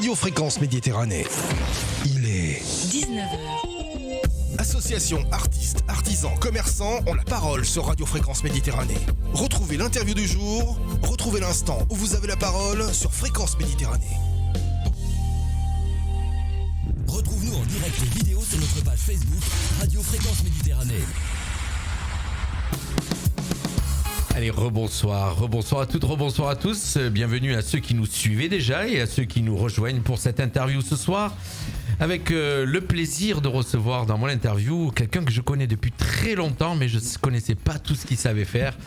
Radio Fréquence Méditerranée. Il est 19h. Associations, artistes, artisans, commerçants ont la parole sur Radio Fréquence Méditerranée. Retrouvez l'interview du jour, retrouvez l'instant où vous avez la parole sur Fréquence Méditerranée. Retrouve-nous en direct vidéo sur notre page Facebook Radio Fréquence Méditerranée. Allez, rebonsoir à toutes, rebonsoir à tous. Bienvenue à ceux qui nous suivaient déjà et à ceux qui nous rejoignent pour cette interview ce soir. Avec le plaisir de recevoir dans mon interview quelqu'un que je connais depuis très longtemps, mais je ne connaissais pas tout ce qu'il savait faire.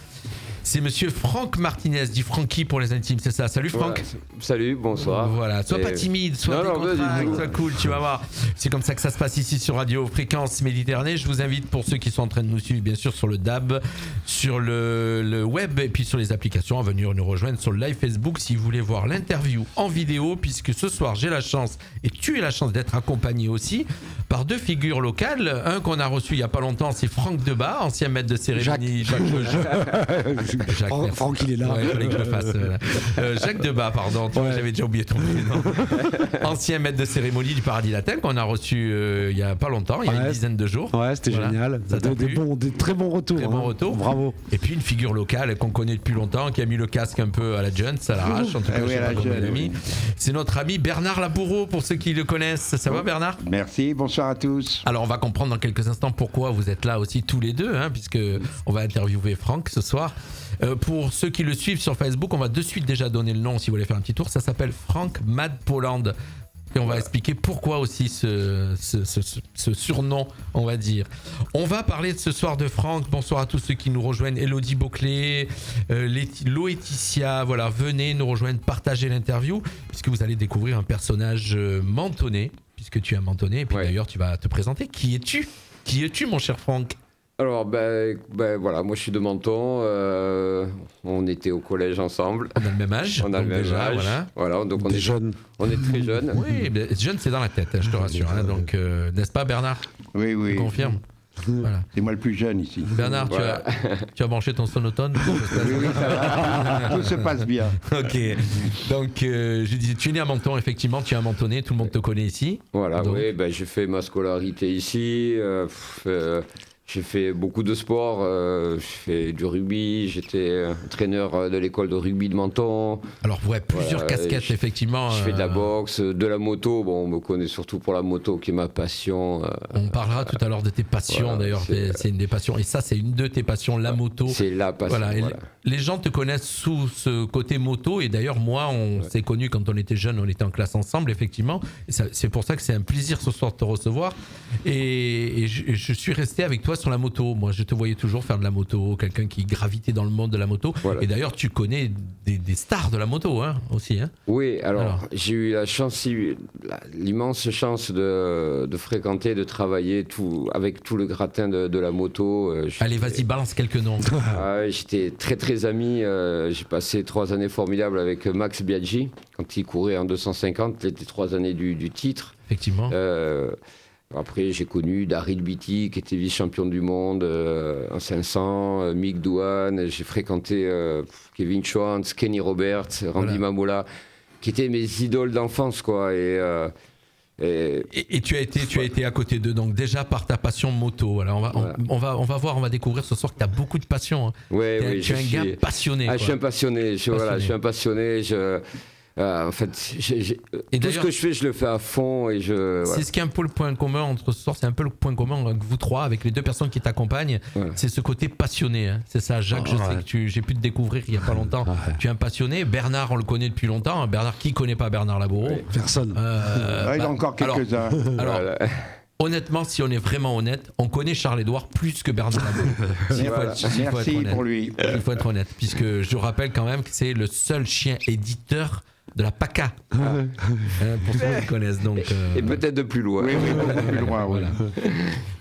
C'est monsieur Franck Martinez, dit Francky pour les intimes, c'est ça. Salut Franck. Voilà. Salut, bonsoir. Voilà, sois pas timide, sois décontracté, sois cool, tu vas voir. C'est comme ça que ça se passe ici sur Radio Fréquence Méditerranée. Je vous invite, pour ceux qui sont en train de nous suivre, bien sûr, sur le DAB, sur le web et puis sur les applications, à venir nous rejoindre sur le live Facebook si vous voulez voir l'interview en vidéo, puisque ce soir, j'ai la chance, et tu as la chance d'être accompagné aussi, par deux figures locales. Un qu'on a reçu il n'y a pas longtemps, c'est Franck Debat, ancien maître de cérémonie. Franck, il est là. Ouais, fallait que je le fasse. Jacques Debat, pardon. J'avais déjà oublié ton prénom. Ancien maître de cérémonie du Paradis Latin qu'on a reçu il n'y a pas longtemps, il y a une dizaine de jours. Ouais, c'était génial. Des très bons retours. Très bons retours. Bravo. Et puis une figure locale qu'on connaît depuis longtemps, qui a mis le casque un peu à la Jones, à l'arrache. En tout cas, je sais pas comment il a mis. C'est notre ami Bernard Laboureau, pour ceux qui le connaissent. Ça va, Bernard ? Merci, bonsoir à tous. Alors, on va comprendre dans quelques instants pourquoi vous êtes là aussi tous les deux, puisque on va interviewer Franck ce soir. Pour ceux qui le suivent sur Facebook, on va de suite déjà donner le nom si vous voulez faire un petit tour. Ça s'appelle Frank Mad Poland. Et on va expliquer pourquoi aussi ce surnom, on va dire. On va parler ce soir de Franck. Bonsoir à tous ceux qui nous rejoignent. Elodie Beauclé, Loétitia, voilà, venez nous rejoindre, partagez l'interview, puisque vous allez découvrir un personnage mentonné, puisque tu es un mentonné. Et puis d'ailleurs, tu vas te présenter. Qui es-tu, mon cher Franck ? Alors, voilà, moi je suis de Menton. On était au collège ensemble. On a le même âge. Voilà, donc on est jeunes. On est très jeunes. Oui, jeune c'est dans la tête, je te rassure. Donc, n'est-ce pas, Bernard ? Oui. Tu confirmes ? Voilà. C'est moi le plus jeune ici. Bernard, voilà. tu as branché ton sonotone ? Oui, ça va. Tout se passe bien. Ok. Donc, je disais, tu es né à Menton, effectivement, tu es un Mentonné, tout le monde te connaît ici. Voilà, donc... oui, j'ai fait ma scolarité ici. J'ai fait beaucoup de sport, j'ai fait du rugby, j'étais entraîneur de l'école de rugby de Menton. Alors, plusieurs casquettes, effectivement. Je fais de la boxe, de la moto. Bon, on me connaît surtout pour la moto, qui est ma passion. On parlera tout à l'heure de tes passions, d'ailleurs. C'est une des passions. Et ça, c'est une de tes passions, la moto. C'est la passion. Voilà. Les gens te connaissent sous ce côté moto. Et d'ailleurs, moi, on s'est connus quand on était jeunes, on était en classe ensemble, effectivement. Et c'est pour ça que c'est un plaisir ce soir de te recevoir. Et je suis resté avec toi sur la moto. Moi, je te voyais toujours faire de la moto, quelqu'un qui gravitait dans le monde de la moto. Voilà. Et d'ailleurs, tu connais des stars de la moto aussi. Oui, alors j'ai eu l'immense chance de fréquenter, de travailler avec tout le gratin de la moto. Allez, vas-y, balance quelques noms. J'étais très très ami. J'ai passé 3 années formidables avec Max Biaggi, quand il courait en 250, les 3 années du titre. Effectivement. Après, j'ai connu Daryl Beatty, qui était vice-champion du monde en 500, Mick Doohan, j'ai fréquenté Kevin Schwantz, Kenny Roberts, Randy Mamola, qui étaient mes idoles d'enfance, quoi. Et tu as été à côté d'eux, donc déjà par ta passion moto. Alors on va découvrir ce soir que tu as beaucoup de passion. Oui, tu es un gars passionné. Je suis un passionné. Je suis un passionné. En fait, tout ce que je fais, je le fais à fond. C'est ce qui est un peu le point commun entre ce soir, c'est un peu le point commun avec vous trois, avec les deux personnes qui t'accompagnent. C'est ce côté passionné. C'est ça, Jacques, je sais que j'ai pu te découvrir il n'y a pas longtemps. Tu es un passionné. Bernard, on le connaît depuis longtemps. Bernard, qui ne connaît pas Bernard Laboureau ? Personne. Il y a encore quelques-uns. Alors honnêtement, si on est vraiment honnête, on connaît Charles-Édouard plus que Bernard Laboureau. Merci pour lui. Il faut être honnête, puisque je rappelle quand même que c'est le seul chien éditeur de la PACA, pour ceux qui connaissent. Donc, et peut-être de plus loin. Oui, peut-être de plus loin. Voilà.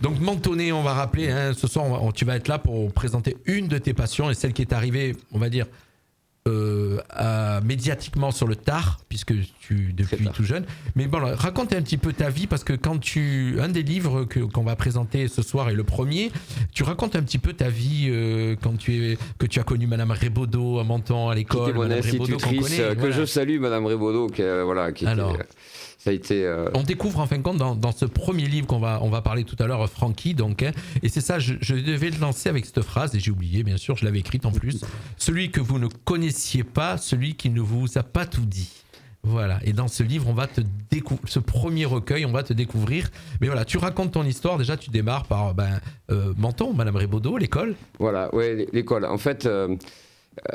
Donc mentonné, on va rappeler, ce soir tu vas être là pour présenter une de tes passions, et celle qui est arrivée, on va dire, médiatiquement sur le tard, puisque tu depuis tout jeune. Mais bon, alors, raconte un petit peu ta vie, parce que un des livres qu'on va présenter ce soir est le premier. Tu racontes un petit peu ta vie que tu as connu Madame Rébaudot à Menton à l'école. C'était mon institutrice je salue, Madame Rébaudot, qui alors, ça a été. On découvre en fin de compte dans ce premier livre on va parler tout à l'heure, Francky, donc, hein, et c'est ça, je devais le lancer avec cette phrase et j'ai oublié, bien sûr, je l'avais écrite en plus. Celui que vous ne connaissiez pas, celui qui ne vous a pas tout dit. Voilà, et dans ce livre, on va ce premier recueil, on va te découvrir. Mais voilà, tu racontes ton histoire. Déjà, tu démarres par Menton, Madame Rébaudot, l'école. Voilà, ouais, l'école. En fait,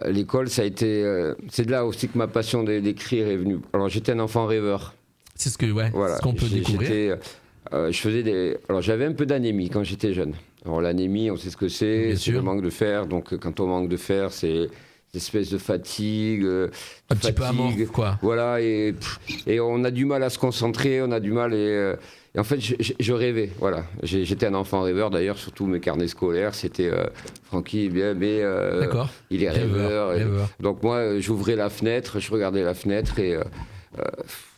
l'école, ça a été. C'est de là aussi que ma passion d'écrire est venue. Alors, j'étais un enfant rêveur. C'est ce qu'on peut découvrir. Alors, j'avais un peu d'anémie quand j'étais jeune. Alors, l'anémie, on sait ce que c'est. C'est le manque de fer. Donc, quand on manque de fer, c'est une espèce de fatigue. Un petit peu amorphe, quoi. Voilà, et on a du mal à se concentrer, on a du mal. Et en fait, je rêvais. Voilà. J'étais un enfant rêveur, d'ailleurs, surtout mes carnets scolaires. C'était Francky, d'accord. Il est rêveur. Donc, moi, j'ouvrais la fenêtre, je regardais la fenêtre et.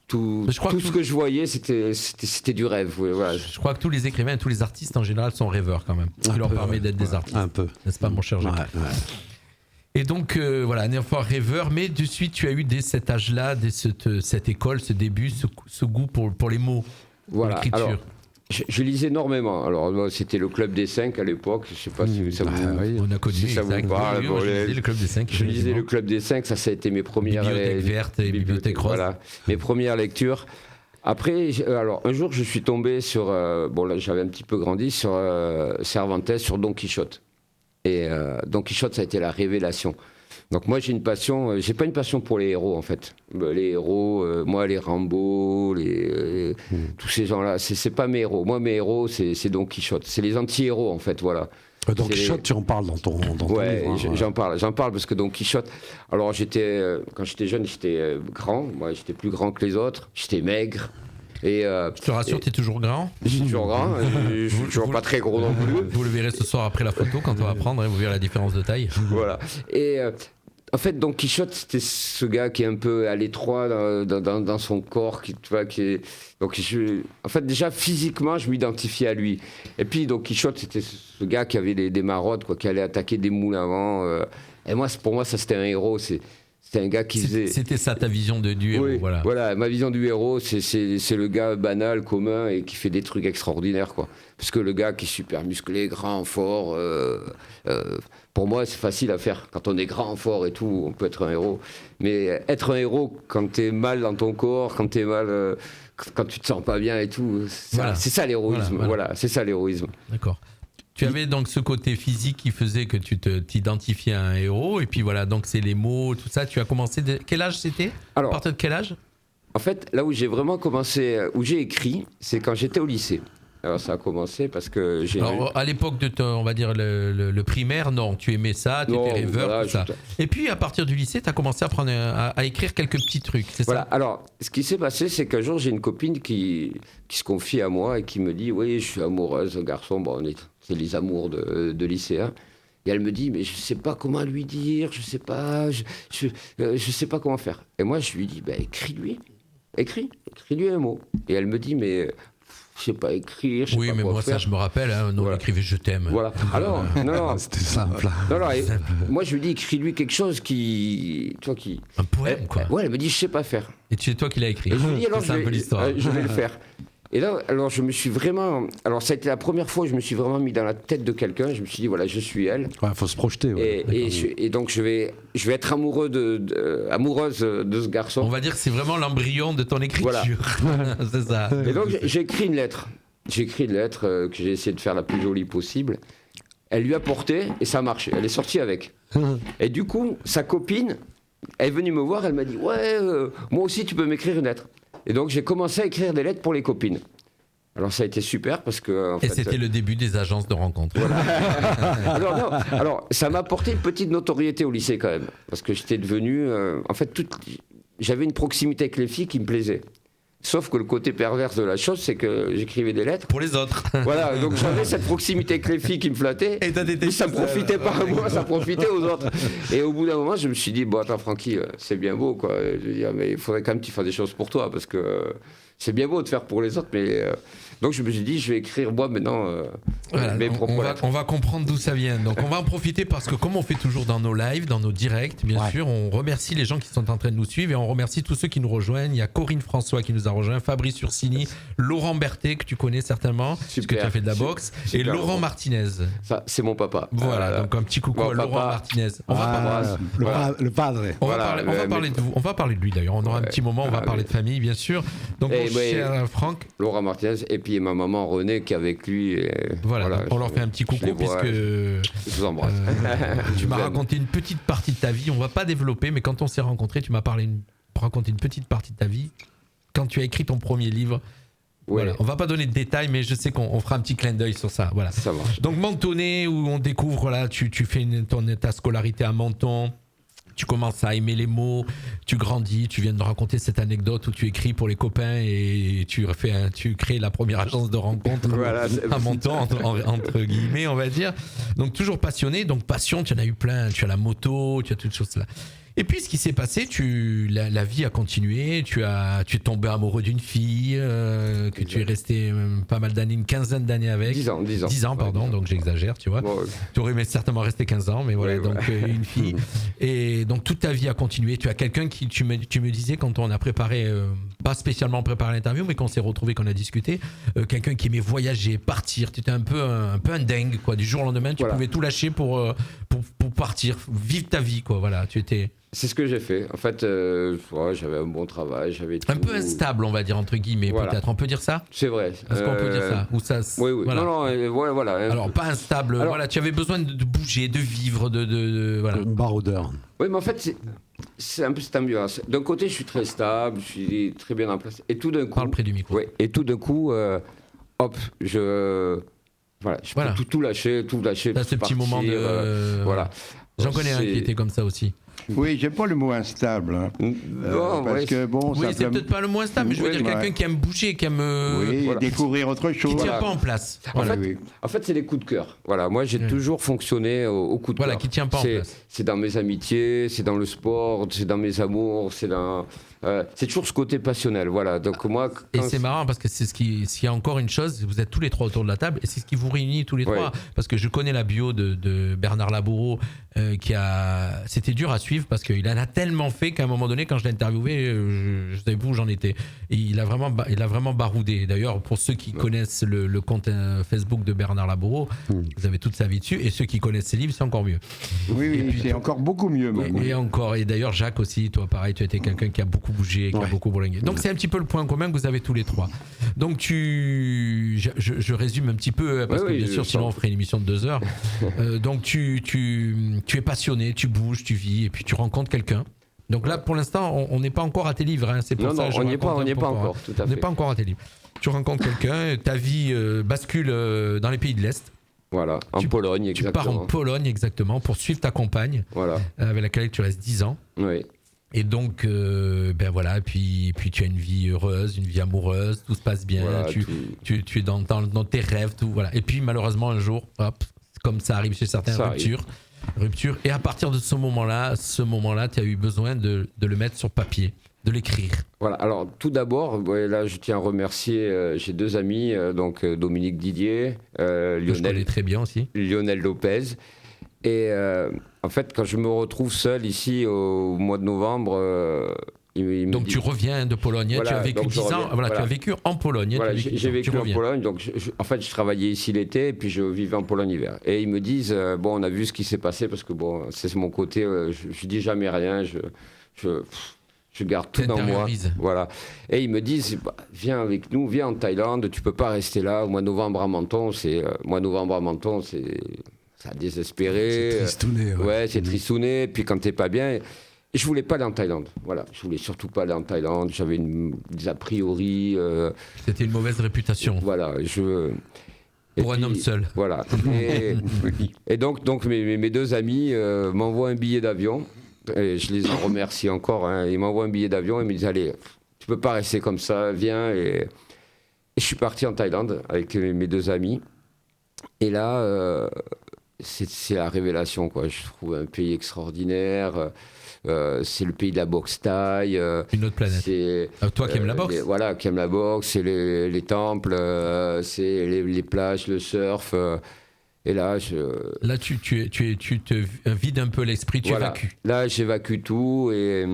Tout ce que je voyais, c'était du rêve. Voilà. Je crois que tous les écrivains et tous les artistes en général sont rêveurs quand même. Ce qui leur permet d'être des artistes. Un peu. N'est-ce pas, mon cher Jacques ? Ouais. Et donc, voilà, un enfant rêveur, mais de suite, tu as eu dès cet âge-là, dès cette école, ce début, ce goût pour les mots, voilà. pour l'écriture. Alors, je lisais énormément. Alors, moi, c'était le Club des 5 à l'époque. Je ne sais pas si ça vous... on a connu, si ça vous parle. Je lisais le Club des 5. Je lisais le Club des 5, ça a été mes premières... Bibliothèque verte et bibliothèque rose. Voilà, mes premières lectures. Après, alors, un jour, je suis tombé sur... bon, là, j'avais un petit peu grandi, sur Cervantes, sur Don Quichotte. Et Don Quichotte, ça a été la révélation. Donc moi j'ai pas une passion pour les héros en fait. Les héros, moi les Rambo, tous ces gens-là, c'est pas mes héros. Moi mes héros c'est Don Quichotte, c'est les anti-héros en fait, voilà. Don Quichotte, tu en parles dans ton livre. J'en parle parce que Don Quichotte, alors quand j'étais jeune, j'étais grand, moi j'étais plus grand que les autres, j'étais maigre. Je te rassure, tu es toujours grand. Je suis toujours grand, je suis toujours pas très gros non plus. Vous le verrez ce soir après la photo quand on va prendre, vous verrez la différence de taille. Voilà. Et en fait, Don Quichotte, c'était ce gars qui est un peu à l'étroit dans son corps, en fait, déjà physiquement, je m'identifiais à lui. Et puis Don Quichotte, c'était ce gars qui avait des maraudes, qui allait attaquer des moules avant. Et pour moi, ça c'était un héros. C'était un gars qui faisait... C'était ça ta vision du héros, oui, voilà, ma vision du héros, c'est le gars banal, commun et qui fait des trucs extraordinaires, quoi. Parce que le gars qui est super musclé, grand, fort, pour moi c'est facile à faire. Quand on est grand, fort et tout, on peut être un héros. Mais être un héros quand t'es mal dans ton corps, quand t'es mal, quand tu te sens pas bien et tout, c'est ça l'héroïsme. Voilà, c'est ça l'héroïsme. D'accord. Tu avais donc ce côté physique qui faisait que tu t'identifiais à un héros, et puis voilà, donc c'est les mots, tout ça. Tu as commencé quel âge c'était ? À partir de quel âge ? En fait, là où j'ai vraiment commencé, où j'ai écrit, c'est quand j'étais au lycée. Alors ça a commencé parce que j'ai... Alors, à l'époque de on va dire le primaire, non, tu aimais ça, tu étais rêveur, voilà, tout ça. Et puis à partir du lycée, tu as commencé à écrire quelques petits trucs, c'est ça ? Alors ce qui s'est passé, c'est qu'un jour j'ai une copine qui se confie à moi et qui me dit « Oui, je suis amoureuse d'un garçon, bon, c'est les amours de lycéens. » Et elle me dit « Mais je sais pas comment lui dire, je sais pas comment faire. » Et moi je lui dis « Écris-lui un mot. » Et elle me dit « Mais... je sais pas écrire, je sais pas quoi faire. » Oui, mais moi ça je me rappelle, on écrivait « je t'aime ». Voilà. Alors, non, c'était simple. Non, moi je lui dis écris-lui quelque chose qui... Un poème, quoi. Ouais, elle me dit « je sais pas faire ». Et c'est toi qui l'as écrit. Et je lui dis alors c'est un peu l'histoire. Je vais le faire. Et là, alors je me suis vraiment... Alors ça a été la première fois où je me suis vraiment mis dans la tête de quelqu'un. Je me suis dit voilà, je suis elle. Ouais, faut se projeter. Ouais. Et donc je vais être amoureuse de ce garçon. On va dire que c'est vraiment l'embryon de ton écriture. Voilà. C'est ça. Et donc j'ai écrit une lettre. J'ai écrit une lettre que j'ai essayé de faire la plus jolie possible. Elle lui a porté et ça a marché. Elle est sortie avec. Et du coup, sa copine, elle est venue me voir, elle m'a dit ouais, moi aussi tu peux m'écrire une lettre. Et donc j'ai commencé à écrire des lettres pour les copines. Alors ça a été super parce que... Et c'était le début des agences de rencontres. Voilà. alors ça m'a apporté une petite notoriété au lycée quand même. Parce que j'étais devenu... j'avais une proximité avec les filles qui me plaisait. Sauf que le côté perverse de la chose, c'est que j'écrivais des lettres. Pour les autres. Voilà, donc j'avais cette proximité avec les filles qui me flattaient. Et ça ne profitait pas à moi, ça profitait aux autres. Et au bout d'un moment, je me suis dit, bon, attends, Francky, c'est bien beau, quoi. Je veux dire, mais il faudrait quand même que tu fasses des choses pour toi, parce que c'est bien beau de faire pour les autres, mais. Donc je me suis dit, je vais écrire moi maintenant mes propres lettres. On va comprendre d'où ça vient. Donc on va en profiter parce que comme on fait toujours dans nos lives, dans nos directs, bien sûr, on remercie les gens qui sont en train de nous suivre et on remercie tous ceux qui nous rejoignent. Il y a Corinne François qui nous a rejoint, Fabrice Ursini, Laurent Berthet que tu connais certainement, parce que tu as fait de la boxe, et Laurent Martinez. Ça, c'est mon papa. Voilà, donc un petit coucou à Laurent Martinez. On va le padre. On va parler de vous. On va parler de lui d'ailleurs. On aura un petit moment, on va parler de famille, bien sûr. Donc cher Franck. Laurent Martinez et puis ma maman Renée qui est avec lui. Voilà, on leur fait un petit coucou puisque je vous embrasse. Tu m'as raconté une petite partie de ta vie. On va pas développer, mais quand on s'est rencontrés, tu m'as raconté une petite partie de ta vie quand tu as écrit ton premier livre. Ouais. Voilà. On va pas donner de détails, mais je sais qu'on fera un petit clin d'œil sur ça. Voilà. Ça marche. Donc Mentonné, où on découvre là, tu fais ta scolarité à Menton. Tu commences à aimer les mots, tu grandis, tu viens de me raconter cette anecdote où tu écris pour les copains et tu crées la première agence de rencontre à Menton, entre guillemets, on va dire. Donc toujours passionné, donc passion, tu en as eu plein, tu as la moto, tu as toutes choses là. Et puis ce qui s'est passé, la vie a continué, tu es tombé amoureux d'une fille que tu es resté pas mal d'années, une quinzaine d'années avec. 10 ans. 10 ans, pardon, donc j'exagère, tu vois. Bon, tu aurais certainement resté 15 ans, mais voilà, donc une fille. Et donc toute ta vie a continué. Tu as quelqu'un qui, tu me disais quand on a préparé, pas spécialement préparé l'interview, mais qu'on s'est retrouvé, qu'on a discuté, quelqu'un qui aimait voyager, partir. Tu étais un peu un dingue, quoi. Du jour au lendemain, tu pouvais tout lâcher pour partir, vivre ta vie, quoi. Voilà, tu étais... C'est ce que j'ai fait. En fait, j'avais un bon travail, j'avais tout. Un peu instable, on va dire, entre guillemets, peut-être. On peut dire ça ? C'est vrai. Est-ce qu'on peut dire ça ? Ou ça Oui. Voilà. Voilà. Alors, pas instable. Alors, voilà, tu avais besoin de bouger, de vivre, voilà. Une baroudeur. Oui, mais en fait, c'est un peu cette ambiance. D'un côté, je suis très stable, je suis très bien en place. Et tout d'un coup... Parle près du micro. Oui, et tout d'un coup, je peux tout lâcher, T'as ce petit moment de... voilà. J'en connais un qui était comme ça aussi. Oui, j'aime pas le mot instable. Hein. Parce que bon, oui, c'est peut-être pas le mot instable, mais je veux dire quelqu'un qui aime bouger, qui aime découvrir autre chose. Qui tient pas en place. En fait, c'est des coups de cœur. Voilà, moi j'ai toujours fonctionné au coup de cœur. Voilà, qui tient pas en place. C'est dans mes amitiés, c'est dans le sport, c'est dans mes amours, c'est toujours ce côté passionnel. Voilà. Donc moi. Et c'est marrant parce que s'il y a encore une chose, vous êtes tous les trois autour de la table et c'est ce qui vous réunit tous les trois. Parce que je connais la bio de Bernard Laboureau c'était dur à suivre parce qu'il en a tellement fait qu'à un moment donné, quand je l'ai interviewé, je savais pas où j'en étais. Et il a vraiment baroudé. D'ailleurs, pour ceux qui connaissent le compte Facebook de Bernard Laboureau, vous avez toute sa vie dessus. Et ceux qui connaissent ses livres, c'est encore mieux. Oui, c'est encore beaucoup mieux. Et d'ailleurs, Jacques aussi, toi pareil, tu as été quelqu'un qui a beaucoup bougé, qui a beaucoup bourlingué. Donc c'est un petit peu le point commun que vous avez tous les trois. Donc je résume un petit peu, parce que bien sûr, sinon on ferait une émission de 2 heures. Donc tu es passionné, tu bouges, tu vis, et puis tu rencontres quelqu'un. Donc là, pour l'instant, on n'est pas encore à tes livres. Hein. C'est pour ça que on n'y est pas encore. Tout à fait. On n'est pas encore à tes livres. Tu rencontres quelqu'un, ta vie bascule dans les pays de l'Est. Voilà, en Pologne, exactement. Tu pars en Pologne, exactement, pour suivre ta compagne, avec laquelle tu restes 10 ans. Oui. Et donc, et puis tu as une vie heureuse, une vie amoureuse, tout se passe bien, voilà, tu es dans tes rêves, tout, voilà. Et puis malheureusement un jour, hop, comme ça arrive chez certaines, rupture. Et à partir de ce moment-là, tu as eu besoin de le mettre sur papier, de l'écrire. Voilà, alors tout d'abord, là je tiens à remercier, j'ai 2 amis, donc Dominique Didier, je connais très bien aussi. Lionel Lopez. Et en fait, quand je me retrouve seul ici au mois de novembre, donc tu reviens de Pologne, tu as vécu 10 ans, tu as vécu en Pologne. Voilà, j'ai vécu en Pologne, donc je travaillais ici l'été et puis je vivais en Pologne l'hiver. Et ils me disent, on a vu ce qui s'est passé parce que c'est mon côté, je dis jamais rien, je garde tout dans moi. Voilà. Et ils me disent, viens avec nous, viens en Thaïlande, tu peux pas rester là, au mois de novembre à Menton, ça a désespéré. C'est tristouné. Ouais, c'est tristouné. Puis quand t'es pas bien. Et je voulais pas aller en Thaïlande. Voilà, je voulais surtout pas aller en Thaïlande. J'avais des a priori. C'était une mauvaise réputation. Voilà, pour un homme seul. Voilà. Et donc mes 2 amis m'envoient un billet d'avion. Et je les en remercie encore. Hein. Ils m'envoient un billet d'avion et me disent allez, tu peux pas rester comme ça, viens. Et je suis parti en Thaïlande avec mes 2 amis. Et là, c'est la révélation, quoi. Je trouve un pays extraordinaire. C'est le pays de la boxe thaï. Une autre planète. Toi qui aimes la boxe. Voilà, qui aime la boxe, c'est les temples, c'est les plages, le surf. Et là, là tu te vides un peu l'esprit, tu évacues. Là, j'évacue tout et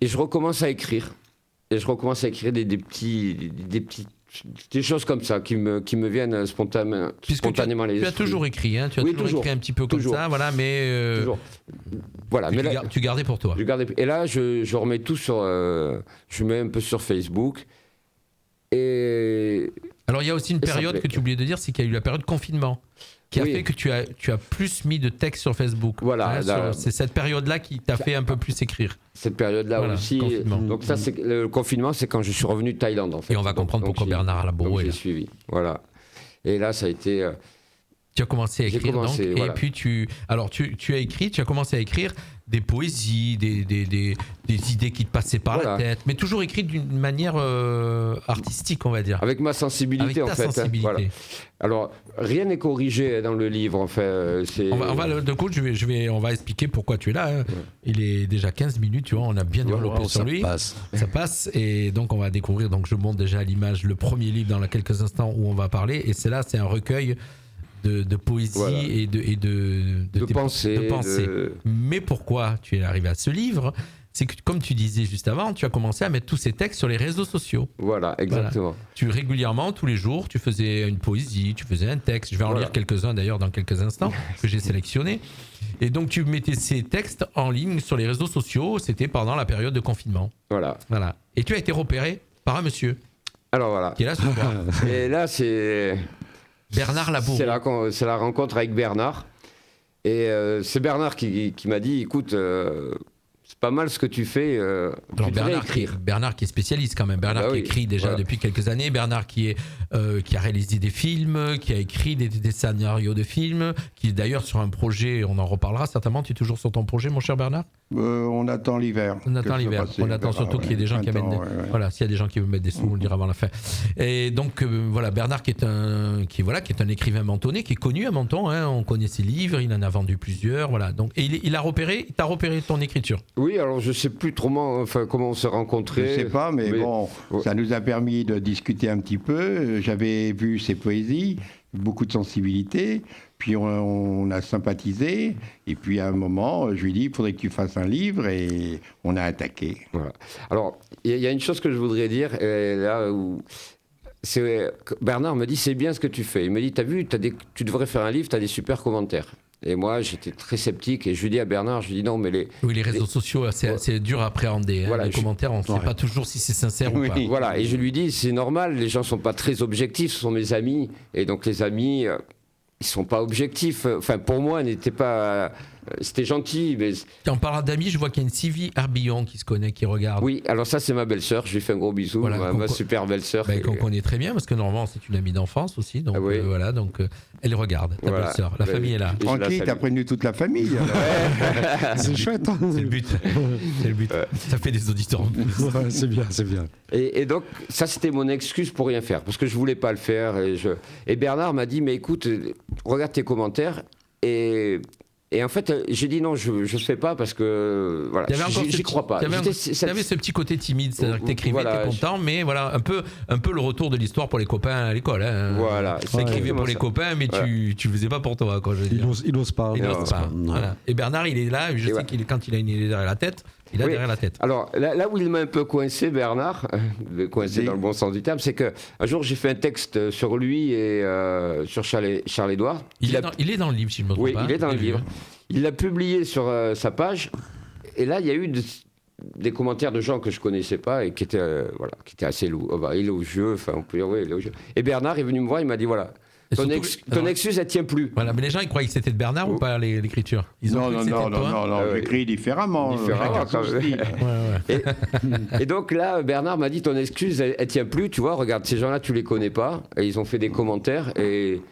je recommence à écrire. Et je recommence à écrire des choses comme ça qui me viennent spontanément. Tu as toujours écrit, hein, tu as toujours écrit un petit peu comme ça, voilà, mais voilà, mais là, tu gardais pour toi. Et là, je remets tout je mets un peu sur Facebook. Et alors il y a aussi une période que tu oubliais de dire, c'est qu'il y a eu la période confinement, qui a fait que tu as plus mis de textes sur Facebook. Voilà, c'est cette période-là qui t'a fait un peu plus écrire. Cette période-là aussi. Confinement. Donc ça, c'est le confinement, c'est quand je suis revenu de Thaïlande, en fait. Et on va comprendre pourquoi Bernard Labourreau est là. J'ai suivi, voilà. Et là, ça a été. Tu as commencé à écrire, et puis tu as écrit, tu as commencé à écrire des poésies, des idées qui te passaient par la tête, mais toujours écrites d'une manière artistique, on va dire. Avec ma sensibilité, en fait. Sensibilité. Voilà. Alors, rien n'est corrigé dans le livre, en fait. On va expliquer pourquoi tu es là. Hein. Ouais. Il est déjà 15 minutes, tu vois, on a bien développé sur lui. Ça passe, et donc on va découvrir, donc je montre déjà à l'image le premier livre dans quelques instants où on va parler, et c'est un recueil de poésie et de pensée. Mais pourquoi tu es arrivé à ce livre ? C'est que, comme tu disais juste avant, tu as commencé à mettre tous ces textes sur les réseaux sociaux. Voilà, exactement. Voilà. Régulièrement, tous les jours, tu faisais une poésie, tu faisais un texte. Je vais en lire quelques-uns d'ailleurs dans quelques instants que j'ai sélectionnés. Et donc, tu mettais ces textes en ligne sur les réseaux sociaux. C'était pendant la période de confinement. Voilà. Et tu as été repéré par un monsieur. Alors voilà. Qui est là ce soir. Et là, c'est Bernard Labourreau. C'est la rencontre avec Bernard. Et c'est Bernard qui m'a dit, écoute, c'est pas mal ce que tu fais. Alors Bernard qui est spécialiste quand même. Bernard qui écrit déjà depuis quelques années. Bernard qui a réalisé des films, qui a écrit des scénarios de films, qui est d'ailleurs sur un projet, on en reparlera certainement. Tu es toujours sur ton projet, mon cher Bernard ? On attend l'hiver. On attend surtout qu'il y ait des gens qui amènent voilà, s'il y a des gens qui veulent mettre des sous, on le dira avant la fin. Et donc voilà, Bernard qui est un écrivain mentonné, qui est connu à Menton, hein, on connaît ses livres, il en a vendu plusieurs, voilà. Donc et il t'a repéré ton écriture. Oui, alors je sais plus trop comment on s'est rencontrés. Je sais pas, mais bon, ça nous a permis de discuter un petit peu. J'avais vu ses poésies, beaucoup de sensibilité. Puis on a sympathisé, et puis à un moment, je lui ai dit, il faudrait que tu fasses un livre, et on a attaqué. Voilà. Alors, il y a une chose que je voudrais dire, là où Bernard me dit, c'est bien ce que tu fais. Il me dit, t'as vu, tu devrais faire un livre, t'as des super commentaires. Et moi, j'étais très sceptique, et je lui dis à Bernard, je lui dis non, mais les réseaux sociaux, c'est dur à appréhender. Hein, les commentaires, on ne sait pas toujours si c'est sincère ou pas. Voilà, et je lui dis, c'est normal, les gens ne sont pas très objectifs, ce sont mes amis, et donc les amis... ils sont pas objectifs. Enfin, pour moi, n'était pas. C'était gentil, mais. En parlant d'amis, je vois qu'il y a une Sylvie Arbillon qui se connaît, qui regarde. Oui, alors ça, c'est ma belle-sœur. Je lui fais un gros bisou. Voilà, ma super belle-sœur. Qu'on connaît très bien, parce que normalement, c'est une amie d'enfance aussi. Donc voilà, donc elle regarde, ta belle-sœur. La famille est là. Tranquille, t'as prévenu toute la famille. C'est chouette. Hein. C'est le but. C'est le but. Ça fait des auditeurs en plus. C'est bien. Et donc, ça, c'était mon excuse pour rien faire, parce que je voulais pas le faire. Et Bernard m'a dit, mais écoute, regarde tes commentaires. Et en fait, j'ai dit non, je ne fais pas parce que voilà, j'y crois pas. Il y avait ce petit côté timide, c'est-à-dire que t'écrivais, t'es content, mais voilà, un peu le retour de l'histoire pour les copains à l'école. Hein. Voilà. T'écrivais pour les copains, mais tu faisais pas pour toi, quoi. Je veux dire. Il n'ose pas. Voilà. Et Bernard, il est là. Je sais quand il a une idée derrière la tête. Il a derrière la tête. Alors là où il m'a un peu coincé, Bernard, coincé dans le bon sens du terme, c'est qu'un jour j'ai fait un texte sur lui et sur Charles-Édouard. Il est dans le livre, si je ne me trompe pas. Oui, il est dans le livre. Il l'a publié sur sa page, et là il y a eu des commentaires de gens que je connaissais pas et qui étaient assez élogieux, enfin on peut dire élogieux. Et Bernard est venu me voir, il m'a dit voilà. Ton excuse, elle tient plus. Voilà, mais les gens, ils croyaient que c'était de Bernard ou pas l'écriture? Non, j'écris différemment. Et donc là, Bernard m'a dit ton excuse, elle tient plus, tu vois, regarde, ces gens-là, tu les connais pas. Et ils ont fait des commentaires et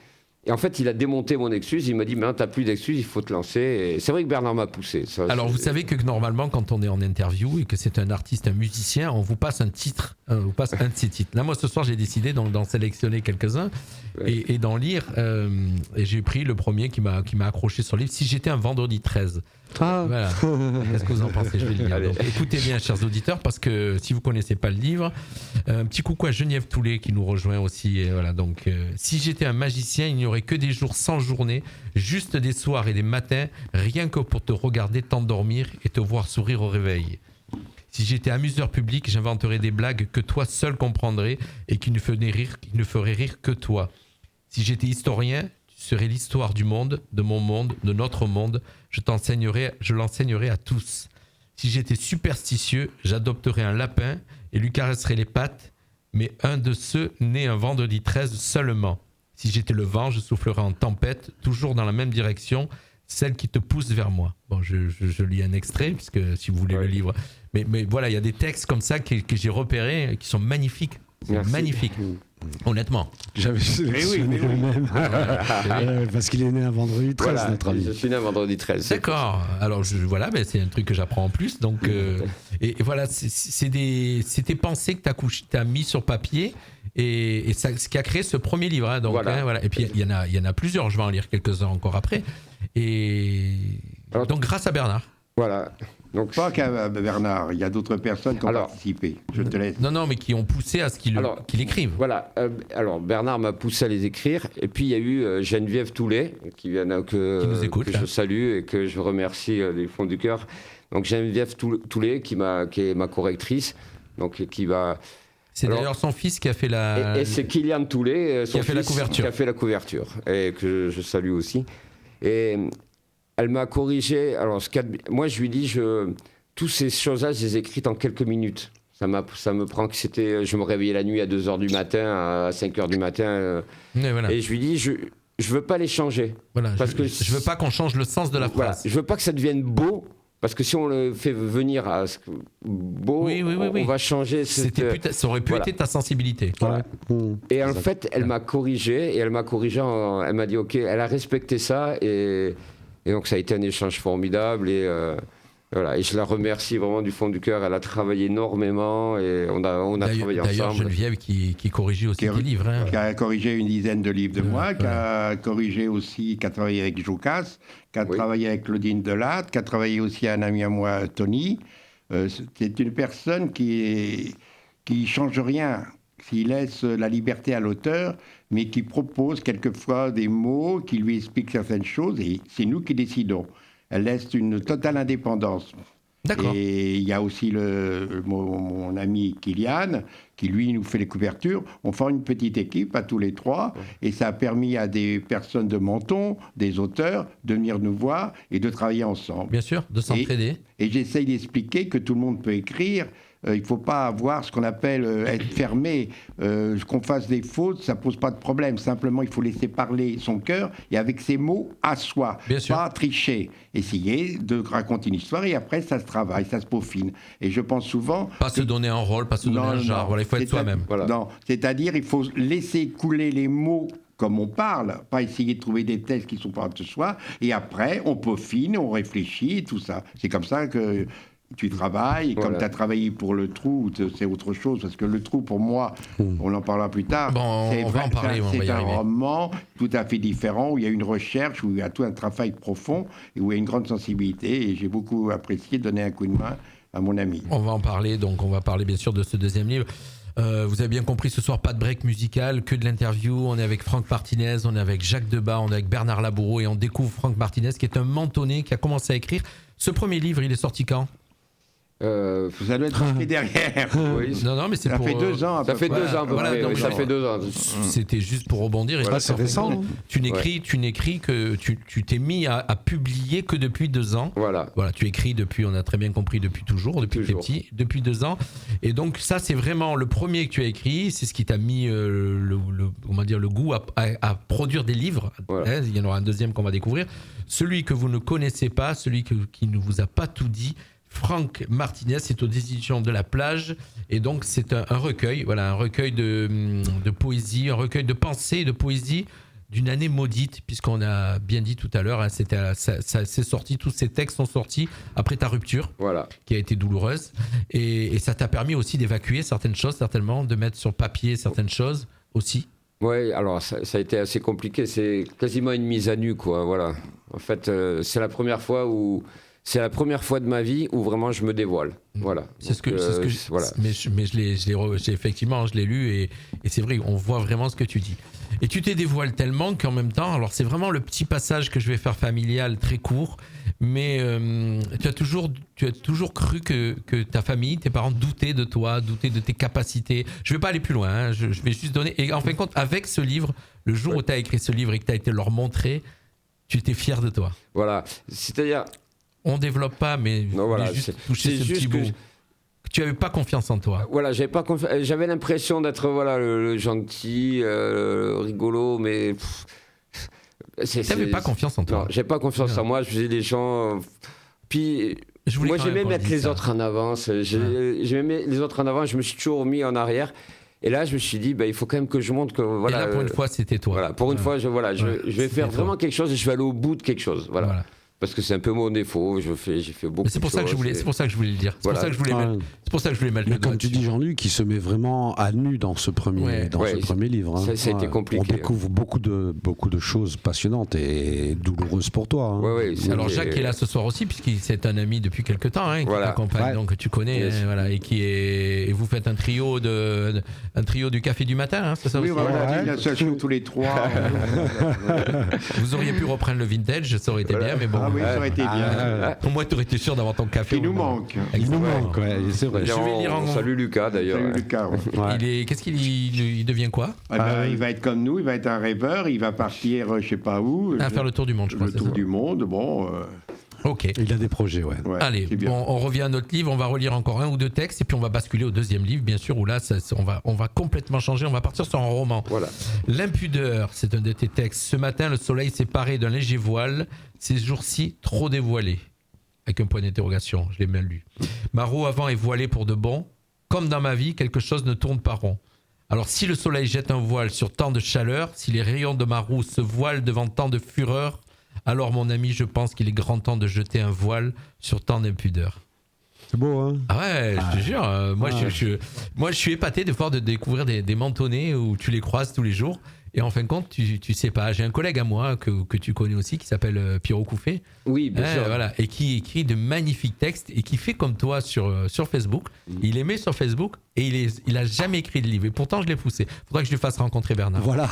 Et en fait, il a démonté mon excuse. Il m'a dit, mais t'as plus d'excuses, il faut te lancer. Et c'est vrai que Bernard m'a poussé. Ça, Alors, vous savez que normalement, quand on est en interview et que c'est un artiste, un musicien, on vous passe un titre, on vous passe un de ses titres. Là, moi, ce soir, j'ai décidé donc, d'en sélectionner quelques-uns et d'en lire. Et j'ai pris le premier qui m'a accroché sur le livre. Si j'étais un vendredi 13. Ah. Voilà. Qu'est-ce que vous en pensez? Je vais le lire. Donc, écoutez bien, chers auditeurs, parce que si vous connaissez pas le livre, un petit coucou à Geneviève Toulet qui nous rejoint aussi. Et voilà. Donc, si j'étais un magicien, il n'y aurait que des jours sans journée, juste des soirs et des matins, rien que pour te regarder t'endormir et te voir sourire au réveil. Si j'étais amuseur public, j'inventerais des blagues que toi seul comprendrais et qui ne feraient rire que toi. Si j'étais historien, tu serais l'histoire du monde, de mon monde, de notre monde. Je l'enseignerais à tous. Si j'étais superstitieux, j'adopterais un lapin et lui caresserais les pattes, mais un de ceux né un vendredi 13 seulement. Si j'étais le vent, je soufflerais en tempête, toujours dans la même direction, celle qui te pousse vers moi. Bon, je lis un extrait, puisque si vous voulez le livre. Mais voilà, il y a des textes comme ça que j'ai repérés, qui sont magnifiques. Magnifiques. Honnêtement. J'avais sélectionné le même. Parce qu'il est né un vendredi 13, voilà, notre ami. je suis né un vendredi 13. D'accord. Alors, voilà, c'est un truc que j'apprends en plus. Donc, et voilà, c'est des pensées que tu as mis sur papier et ça, ce qui a créé ce premier livre. Hein, donc, voilà. Voilà. Et puis, il y en a plusieurs. Je vais en lire quelques-uns encore après. Et alors, donc, grâce à Bernard. Voilà. Donc, pas qu'à Bernard, il y a d'autres personnes qui ont participé. Je te laisse. Non, mais qui ont poussé à ce qu'il écrive. Voilà. Alors, Bernard m'a poussé à les écrire. Et puis, il y a eu Geneviève Toulet, qui nous écoute, que je salue et que je remercie du fond du cœur. Donc, Geneviève Toulet, qui est ma correctrice. Donc, qui va... C'est d'ailleurs son fils qui a fait la... Et c'est Kylian Toulet, son qui a fait la couverture. Qui a fait la couverture. Et que je salue aussi. Et... elle m'a corrigé. Alors, moi, je lui dis, toutes ces choses-là, je les ai écrites en quelques minutes. Ça me prend que c'était... Je me réveillais la nuit à 2h du matin, à 5h du matin. Voilà. Et je lui dis, je veux pas les changer. Voilà, parce je veux pas qu'on change le sens de la phrase. Je veux pas que ça devienne beau. Parce que si on le fait venir à beau, on va changer. Ça aurait pu être ta sensibilité. Voilà. Et en fait, elle m'a corrigé. Et elle m'a dit, OK, elle a respecté ça. Et donc, ça a été un échange formidable. Et voilà. Et je la remercie vraiment du fond du cœur. Elle a travaillé énormément. Et on a travaillé ensemble. D'ailleurs, Geneviève qui corrigeait aussi des livres. Hein. Qui a corrigé une dizaine de livres de moi. Qui a corrigé aussi, qui a travaillé avec Jocasse, qui a travaillé avec Claudine Delatte, qui a travaillé aussi avec un ami à moi, Tony. C'est une personne qui change rien, qui laisse la liberté à l'auteur, mais qui propose quelquefois des mots, qui lui explique certaines choses, et c'est nous qui décidons. Elle laisse une totale indépendance. D'accord. Et il y a aussi mon ami Kylian, qui lui nous fait les couvertures. On forme une petite équipe à tous les trois, et ça a permis à des personnes de Menton, des auteurs, de venir nous voir et de travailler ensemble. Bien sûr, de s'entraider. Et j'essaye d'expliquer que tout le monde peut écrire. Il ne faut pas avoir ce qu'on appelle être fermé. Qu'on fasse des fautes, ça ne pose pas de problème. Simplement, il faut laisser parler son cœur et avec ses mots à soi. Bien sûr. Pas tricher. Essayer de raconter une histoire et après, ça se travaille, ça se peaufine. Et je pense souvent... Pas se donner un rôle, pas se donner un genre. Voilà, il faut être soi-même. Voilà. Non, c'est-à-dire il faut laisser couler les mots comme on parle, pas essayer de trouver des textes qui sont pas de soi. Et après, on peaufine, on réfléchit et tout ça. C'est comme ça que... tu travailles, et comme tu as travaillé pour Le Trou, c'est autre chose, parce que Le Trou, pour moi, on en parlera plus tard, on va en parler, c'est un roman tout à fait différent, où il y a une recherche, où il y a tout un travail profond, et où il y a une grande sensibilité, et j'ai beaucoup apprécié donner un coup de main à mon ami. On va en parler, donc on va parler bien sûr de ce deuxième livre. Vous avez bien compris, ce soir, pas de break musical, que de l'interview. On est avec Franck Martinez, on est avec Jacques Debat, on est avec Bernard Laboureau, et on découvre Franck Martinez, qui est un mentonné, qui a commencé à écrire. Ce premier livre, il est sorti quand ? Ça doit être marqué derrière. Oui. Non, mais c'est ça pour... fait 2 ans. Ça fait 2 ans. Voilà, non, ça fait 2 ans. C'était juste pour rebondir. Et c'est récent. Tu n'écris que tu t'es mis à publier que depuis 2 ans. Voilà. Tu écris depuis, on a très bien compris, depuis toujours, depuis que t'es petit, depuis 2 ans. Et donc ça, c'est vraiment le premier que tu as écrit. C'est ce qui t'a mis le goût à produire des livres. Voilà. Il y en aura un deuxième qu'on va découvrir. Celui que vous ne connaissez pas, celui qui ne vous a pas tout dit. Franck Martinez, c'est aux éditions de La Plage, et donc c'est un recueil, un recueil de poésie, un recueil de pensées et de poésie d'une année maudite, puisqu'on a bien dit tout à l'heure, hein, c'est sorti, tous ces textes sont sortis après ta rupture, qui a été douloureuse, et ça t'a permis aussi d'évacuer certaines choses, certainement, de mettre sur papier certaines choses aussi. Oui, alors ça a été assez compliqué, c'est quasiment une mise à nu, quoi, voilà. En fait, c'est la première fois de ma vie où vraiment je me dévoile. Voilà. Voilà. Mais effectivement, je l'ai lu et c'est vrai, on voit vraiment ce que tu dis. Et tu t'es dévoilé tellement qu'en même temps, alors c'est vraiment le petit passage que je vais faire familial, très court, mais tu as toujours cru que ta famille, tes parents doutaient de toi, doutaient de tes capacités. Je vais pas aller plus loin, hein, je vais juste donner. Et en fin de compte, avec ce livre, le jour où tu as écrit ce livre et que tu as été leur montrer, tu étais fier de toi. Voilà. C'est-à-dire. On développe pas, mais juste toucher ce petit bout. Tu n'avais pas confiance en toi. Voilà, j'avais l'impression d'être le gentil, rigolo, mais... Tu n'avais pas confiance en toi. Non, j'ai pas confiance en moi, je faisais des gens... Puis, moi, j'aimais mettre les autres en avance. J'aimais les autres en avant, je me suis toujours mis en arrière. Et là, je me suis dit, il faut quand même que je montre que... Voilà, et là, pour une fois, c'était toi. Voilà, pour une fois, je vais faire vraiment quelque chose et je vais aller au bout de quelque chose. Voilà. Parce que c'est un peu mon défaut, j'ai fait beaucoup de choses. C'est pour ça que je voulais le dire. C'est pour ça que je voulais mettre le doigt. Comme tu dis, Jean-Luc, il se met vraiment à nu dans ce premier livre. Hein. Ça a été compliqué. On découvre beaucoup de choses passionnantes et douloureuses pour toi. Hein. Alors Jacques est là ce soir aussi, puisqu'il c'est un ami depuis quelques temps, hein, qui t'accompagne, donc que tu connais, et vous faites un trio du café du matin, hein, c'est ça aussi. Oui, voilà, il a ça tous les trois. Vous auriez pu reprendre le vintage, ça aurait été bien, mais bon. Ah oui, ça aurait été bien. Au moins, tu aurais été sûr d'avoir ton café. Il nous manque. Il nous manque, c'est vrai. Salut Lucas, d'ailleurs. Salut Lucas. Qu'est-ce qu'il devient quoi? Il va être comme nous, il va être un rêveur, il va partir je sais pas où. Faire le tour du monde, je crois. Le tour du monde, bon... Ok. Il a des projets, Allez, on revient à notre livre, on va relire encore un ou deux textes et puis on va basculer au deuxième livre, bien sûr, où là, on va complètement changer, on va partir sur un roman. Voilà. L'impudeur, c'est un de tes textes. Ce matin, le soleil s'est paré d'un léger voile, ces jours-ci trop dévoilés. Avec un point d'interrogation, je l'ai mal lu. Ma roue avant est voilée pour de bon. Comme dans ma vie, quelque chose ne tourne pas rond. Alors si le soleil jette un voile sur tant de chaleur, si les rayons de ma roue se voilent devant tant de fureur, alors mon ami, je pense qu'il est grand temps de jeter un voile sur tant d'impudeur. C'est beau, hein? Ah ouais, je te jure. Moi, je suis épaté de découvrir des mentonnais où tu les croises tous les jours. Et en fin de compte, tu sais pas. J'ai un collègue à moi que tu connais aussi qui s'appelle Pierrot Couffet. Oui, bien sûr. Voilà, et qui écrit de magnifiques textes et qui fait comme toi sur Facebook. Il est mis sur Facebook et il a jamais écrit de livre. Et pourtant, je l'ai poussé. Faudra que je lui fasse rencontrer Bernard. Voilà.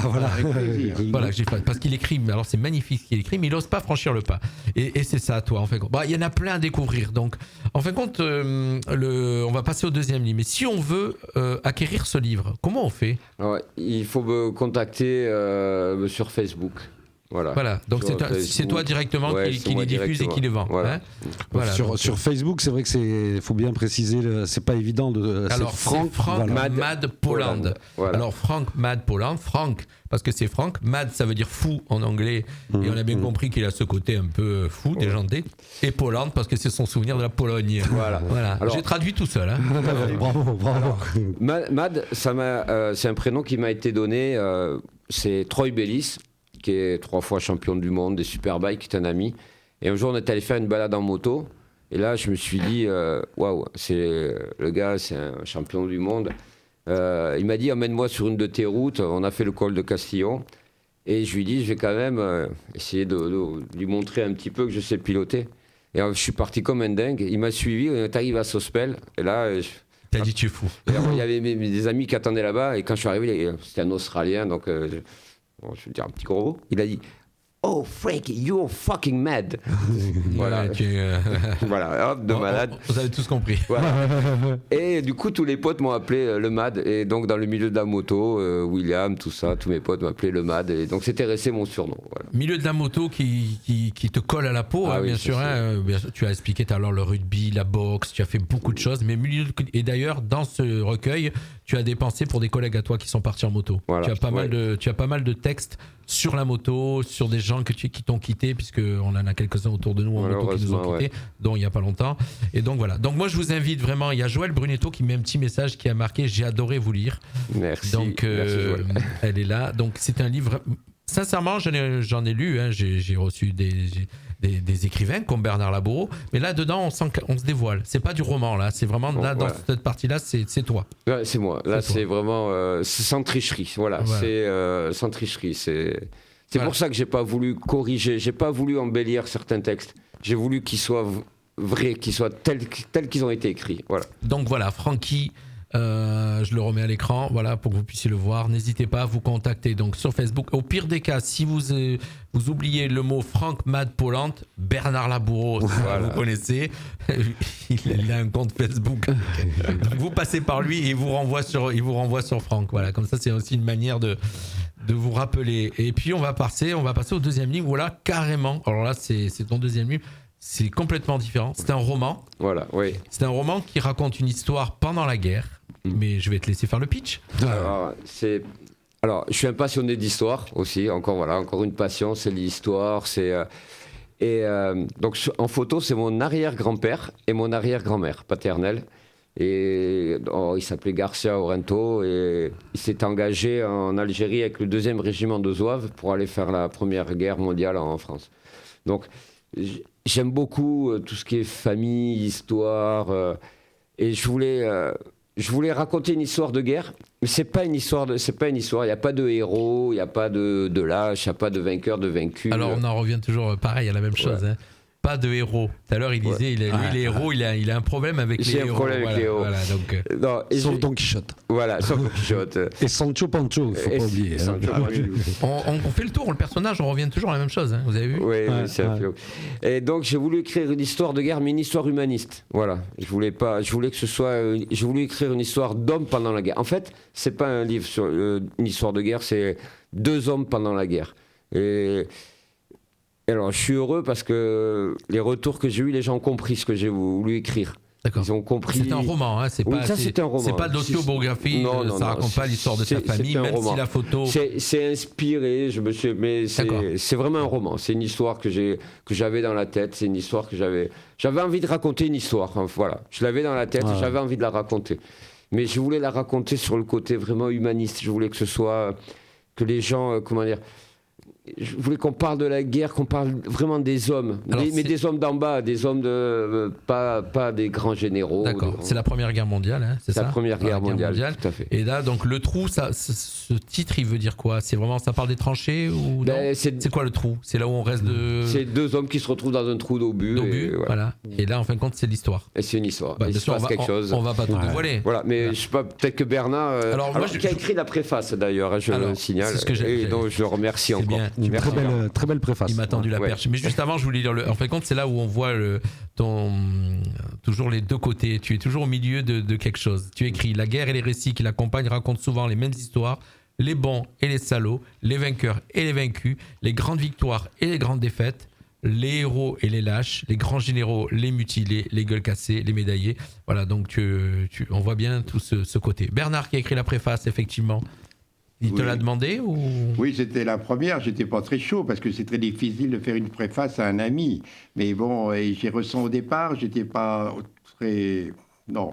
Parce qu'il écrit. Alors, c'est magnifique ce qu'il écrit, mais il n'ose pas franchir le pas. Et c'est ça, toi, en fin de compte. Il y en a plein à découvrir. Donc, en fin de compte, on va passer au deuxième livre. Mais si on veut acquérir ce livre, comment on fait? Il faut me contacter sur Facebook. Voilà. Donc c'est toi directement qui les diffuse et qui les vend. Voilà. Hein Sur Facebook, c'est vrai que faut bien préciser, c'est pas évident Alors Frank Mad Poland. Voilà. Alors Frank Mad Poland, Frank parce que c'est Frank, Mad ça veut dire fou en anglais et on a bien compris qu'il a ce côté un peu fou, déjanté, et Poland parce que c'est son souvenir de la Pologne. Voilà. Alors, j'ai traduit tout seul. Hein. Bravo. Mad, c'est un prénom qui m'a été donné. C'est Troy Bellis, qui est 3 fois champion du monde des Superbikes, qui est un ami. Et un jour, on est allé faire une balade en moto. Et là, je me suis dit, waouh, le gars, c'est un champion du monde. Il m'a dit, emmène-moi sur une de tes routes. On a fait le col de Castillon. Et je lui ai dit, je vais quand même essayer de lui montrer un petit peu que je sais piloter. Et je suis parti comme un dingue. Il m'a suivi, on est arrivé à Sospel. Et là... T'as dit, tu es fou. Il y avait des amis qui attendaient là-bas. Et quand je suis arrivé, c'était un Australien, donc... je vais dire un petit gros mot. Il a dit Oh, Frank, you're fucking mad. Voilà. Voilà, hop, de malade. Vous avez tous compris. Voilà. Et du coup, tous les potes m'ont appelé le Mad. Et donc, dans le milieu de la moto, William, tout ça, tous mes potes m'appelaient le Mad. Et donc, c'était resté mon surnom. Voilà. Milieu de la moto qui te colle à la peau, bien sûr. Tu as expliqué tout à l'heure le rugby, la boxe, tu as fait beaucoup de choses. Mais et d'ailleurs, dans ce recueil, tu as des pensées pour des collègues à toi qui sont partis en moto. Voilà. Tu as pas mal de textes sur la moto, sur des gens qui t'ont quitté, puisqu'on en a quelques-uns autour de nous en moto qui nous ont quittés, dont il n'y a pas longtemps. Et donc voilà. Donc moi je vous invite vraiment, il y a Joël Brunetto qui met un petit message qui a marqué « J'ai adoré vous lire ». Merci. Donc Merci, elle est là. Donc c'est un livre Sincèrement, j'en ai lu, hein, j'ai reçu des écrivains comme Bernard Laboureau, mais là-dedans, on se dévoile. C'est pas du roman, là, c'est vraiment, là, dans cette partie-là, c'est toi. Ouais, c'est moi. Là, c'est vraiment c'est sans tricherie. Voilà. C'est sans tricherie. C'est pour ça que j'ai pas voulu corriger, j'ai pas voulu embellir certains textes. J'ai voulu qu'ils soient vrais, qu'ils soient tels qu'ils ont été écrits. Voilà. Donc voilà, Francky, je le remets à l'écran, voilà, pour que vous puissiez le voir. N'hésitez pas à vous contacter donc sur Facebook. Au pire des cas, si vous oubliez le mot Franck Mad Polante, Bernard Laboureau, vous connaissez, il a un compte Facebook. Donc vous passez par lui et il vous renvoie sur Franck. Voilà, comme ça, c'est aussi une manière de vous rappeler. Et puis on va passer au deuxième livre. Voilà, carrément. Alors là, c'est ton deuxième livre. C'est complètement différent. C'est un roman. Voilà, oui. C'est un roman qui raconte une histoire pendant la guerre. Mais je vais te laisser faire le pitch. Alors, je suis un passionné d'histoire aussi. Encore une passion, c'est l'histoire. Donc, en photo, c'est mon arrière-grand-père et mon arrière-grand-mère paternelle. Et il s'appelait Garcia Orento et il s'est engagé en Algérie avec le 2e régiment de Zouaves pour aller faire la Première Guerre mondiale en France. Donc, j'aime beaucoup tout ce qui est famille, histoire, et je voulais raconter une histoire de guerre, mais c'est pas une histoire. Il n'y a pas de héros, il n'y a pas de lâche, il n'y a pas de vainqueur, de vaincu. Alors on en revient toujours pareil à la même chose. Hein. Pas de héros. Tout à l'heure, il disait, les héros, il a un problème avec les héros. J'ai un problème avec les héros. Voilà, donc, sauf Don Quichotte. Voilà, sauf Don Quichotte. Et Sancho Pancho, il ne faut pas oublier. On fait le tour, le personnage, on revient toujours à la même chose. Hein, vous avez vu ? Oui, c'est un peu. Et donc, j'ai voulu écrire une histoire de guerre, mais une histoire humaniste. Voilà. Je voulais écrire une histoire d'hommes pendant la guerre. En fait, c'est pas un livre sur une histoire de guerre, c'est 2 hommes pendant la guerre. Et alors, je suis heureux parce que les retours que j'ai eus, les gens ont compris ce que j'ai voulu écrire. D'accord. Ils ont compris. C'est un roman, hein, c'est pas. C'est un roman. C'est pas de l'autobiographie. Ça raconte pas l'histoire de sa famille, même si la photo. C'est inspiré. Mais c'est vraiment un roman. C'est une histoire que j'avais dans la tête. C'est une histoire que j'avais envie de raconter une histoire. Enfin, voilà, je l'avais dans la tête. Et j'avais envie de la raconter. Mais je voulais la raconter sur le côté vraiment humaniste. Je voulais que les gens, je voulais qu'on parle de la guerre, qu'on parle vraiment des hommes, mais des hommes d'en bas, des hommes pas des grands généraux. D'accord, c'est la Première Guerre mondiale, hein, c'est ça ? La Première Guerre mondiale, tout à fait. Et là, donc le trou, ce titre, il veut dire quoi ? C'est vraiment, ça parle des tranchées ou non ? C'est quoi le trou ? C'est là où on reste de... C'est 2 hommes qui se retrouvent dans un trou d'obus. Voilà. Et là, en fin de compte, c'est l'histoire. Et c'est une histoire. Il se passe quelque chose. On va pas tout dévoiler. Voilà, mais je sais pas, peut-être que Bernard, qui a écrit la préface d'ailleurs, je le signale, et donc je le remercie encore. Très belle préface. Il m'a tendu la perche. Mais juste avant, je voulais dire, en fin de compte, c'est là où on voit toujours les deux côtés. Tu es toujours au milieu de quelque chose. Tu écris: la guerre et les récits qui l'accompagnent racontent souvent les mêmes histoires, les bons et les salauds, les vainqueurs et les vaincus, les grandes victoires et les grandes défaites, les héros et les lâches, les grands généraux, les mutilés, les gueules cassées, les médaillés. Voilà, donc on voit bien tout ce côté. Bernard qui a écrit la préface, effectivement. Il te l'a demandé ou... Oui, c'était la première. J'étais pas très chaud parce que c'est très difficile de faire une préface à un ami. Mais bon, j'ai ressenti au départ, j'étais pas très... Non.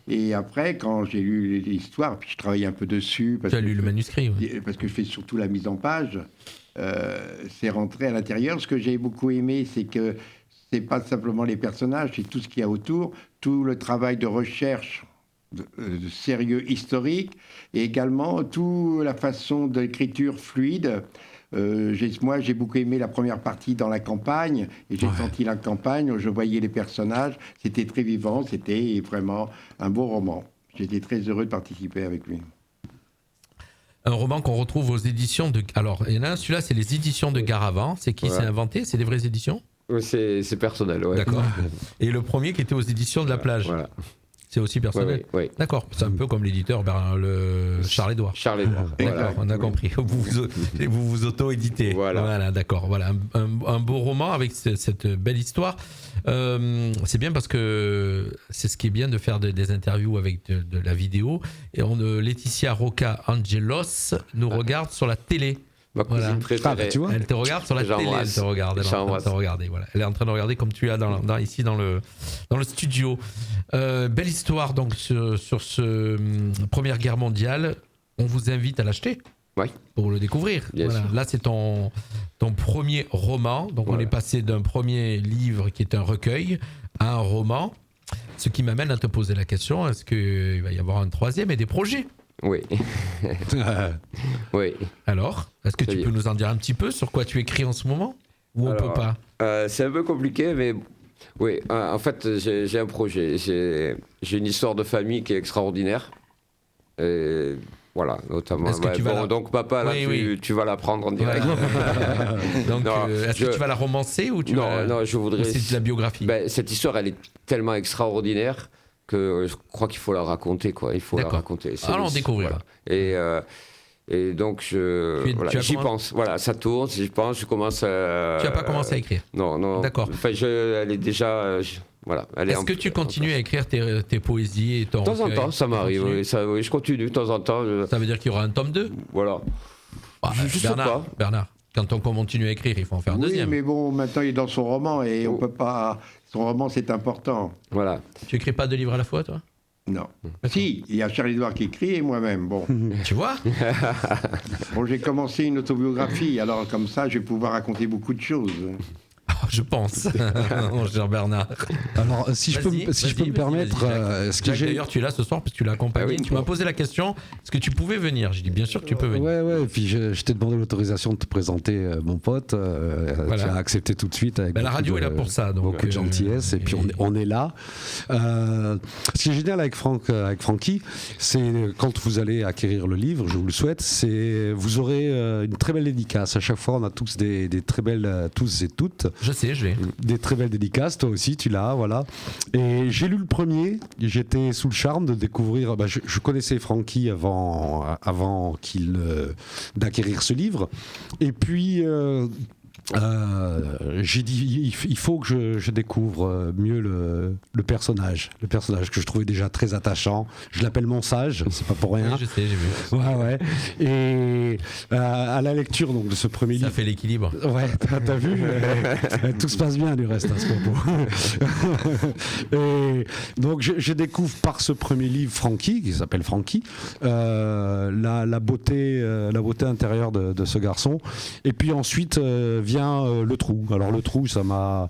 Et après, quand j'ai lu l'histoire, puis je travaillais un peu dessus... Tu as lu le manuscrit, oui. Parce que je fais surtout la mise en page. C'est rentré à l'intérieur. Ce que j'ai beaucoup aimé, c'est que c'est pas simplement les personnages, c'est tout ce qu'il y a autour, tout le travail de recherche... de sérieux historique, et également toute la façon d'écriture fluide. Moi, j'ai beaucoup aimé la première partie dans la campagne, et j'ai senti la campagne, je voyais les personnages, c'était très vivant, c'était vraiment un beau roman. J'étais très heureux de participer avec lui. Un roman qu'on retrouve aux éditions de... Alors, il y en a un, celui-là, c'est les éditions de Garavant. C'est qui s'est inventé ? C'est des vraies éditions ? C'est personnel, ouais. D'accord. Et le premier qui était aux éditions de la plage. Voilà. C'est aussi personnel. Oui. D'accord. C'est un peu comme l'éditeur Charles-Édouard. Charles-Édouard. D'accord, on a compris. Vous vous auto-éditez. Voilà, d'accord. Voilà, un beau roman avec cette belle histoire. C'est bien parce que c'est ce qui est bien de faire des interviews avec de la vidéo. Et Laetitia Roca Angelos nous regarde sur la télé. Ma cousine préférée. Tu vois, elle te regarde sur la télé, elle te regarde. Elle est en train de te regarder. Voilà. Elle est en train de regarder comme tu as ici dans le studio. Belle histoire donc sur ce Première Guerre mondiale. On vous invite à l'acheter. Oui. Pour le découvrir. Bien sûr. Là, c'est ton premier roman. Donc, on est passé d'un premier livre qui est un recueil à un roman. Ce qui m'amène à te poser la question, est-ce qu'il va y avoir un troisième et des projets ? Oui. Oui. Alors, est-ce que tu peux nous en dire un petit peu sur quoi tu écris en ce moment ? Ou on peut pas ? C'est un peu compliqué, mais oui, en fait, j'ai un projet. J'ai une histoire de famille qui est extraordinaire. Et voilà, notamment. Est-ce que tu vas donc, papa, là, tu vas la prendre en direct. Donc, est-ce que tu vas la romancer ou tu vas... Non, je voudrais. C'est de la biographie. Cette histoire, elle est tellement extraordinaire que je crois qu'il faut la raconter, quoi. Il faut la raconter. Alors, on découvrira. Voilà. Et donc, j'y pense. Voilà, ça tourne, j'y pense, je commence à... Tu n'as pas commencé à écrire ? Non. D'accord. Enfin, elle est déjà... voilà. Est-ce que tu continues à écrire tes poésies et ton... De temps en temps, ça m'arrive. Oui, je continue de temps en temps. Ça veut dire qu'il y aura un tome 2 ? Voilà. Je sais pas. Bernard, quand on continue à écrire, il faut en faire un deuxième. Oui, mais bon, maintenant, il est dans son roman et on peut pas... Son roman, c'est important. Voilà. Tu écris pas 2 livres à la fois, toi ? Non. Si, il y a Charles-Édouard qui écrit et moi-même. Bon. Tu vois ? Bon, j'ai commencé une autobiographie, alors comme ça, je vais pouvoir raconter beaucoup de choses. Je pense, mon cher Bernard. Alors, si je peux me permettre... Jacques, d'ailleurs, tu es là ce soir parce que tu l'as accompagné. Tu m'as posé la question, est-ce que tu pouvais venir ? J'ai dit, bien sûr que tu peux venir. Ouais, et puis je t'ai demandé l'autorisation de te présenter mon pote. Tu as accepté tout de suite. Avec la radio est là pour ça. Donc, beaucoup de gentillesse, et puis on est là. Ce qui est génial avec Francky, c'est quand vous allez acquérir le livre, je vous le souhaite, vous aurez une très belle dédicace. À chaque fois, on a tous des très belles, tous et toutes. Je sais, je l'ai. Des très belles dédicaces, toi aussi, tu l'as, voilà. Et j'ai lu le premier, j'étais sous le charme de découvrir. Je connaissais Francky avant d'acquérir ce livre. Et puis. J'ai dit il faut que je découvre mieux le personnage que je trouvais déjà très attachant. Je l'appelle mon sage, c'est pas pour rien. Oui, je sais, j'ai vu. Ouais. Et à la lecture donc de ce premier livre, ça fait l'équilibre. Ouais, t'as vu, tout se passe bien du reste à ce propos. Et donc je découvre par ce premier livre Francky, qui s'appelle Francky, la beauté intérieure de ce garçon. Et puis ensuite vient Le Trou. Alors Le Trou, ça m'a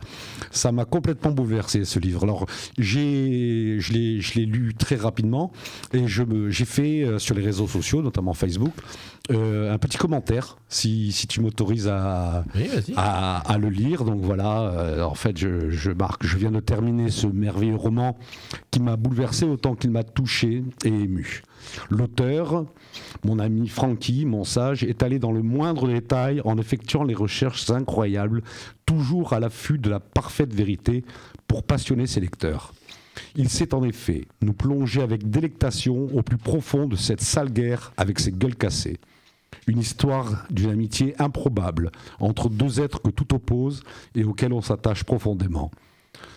complètement bouleversé, ce livre. Alors je l'ai lu très rapidement et j'ai fait sur les réseaux sociaux, notamment Facebook, un petit commentaire, si tu m'autorises à le lire. Donc voilà, en fait, je viens de terminer ce merveilleux roman qui m'a bouleversé autant qu'il m'a touché et ému. L'auteur, mon ami Francky, mon sage, est allé dans le moindre détail en effectuant les recherches incroyables, toujours à l'affût de la parfaite vérité pour passionner ses lecteurs. Il sait en effet nous plonger avec délectation au plus profond de cette sale guerre avec ses gueules cassées. Une histoire d'une amitié improbable entre deux êtres que tout oppose et auxquels on s'attache profondément.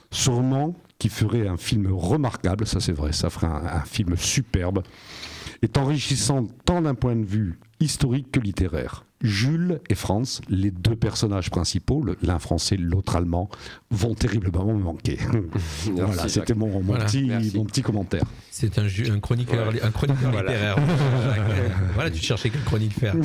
Ce roman, qui ferait un film remarquable, ça c'est vrai, ça ferait un film superbe, est enrichissant tant d'un point de vue historique que littéraire. Jules et Franz, les deux personnages principaux, l'un français, l'autre allemand, vont terriblement me manquer. Voilà, c'était mon petit commentaire. C'est un chroniqueur littéraire. Voilà, tu cherchais quelle chronique faire.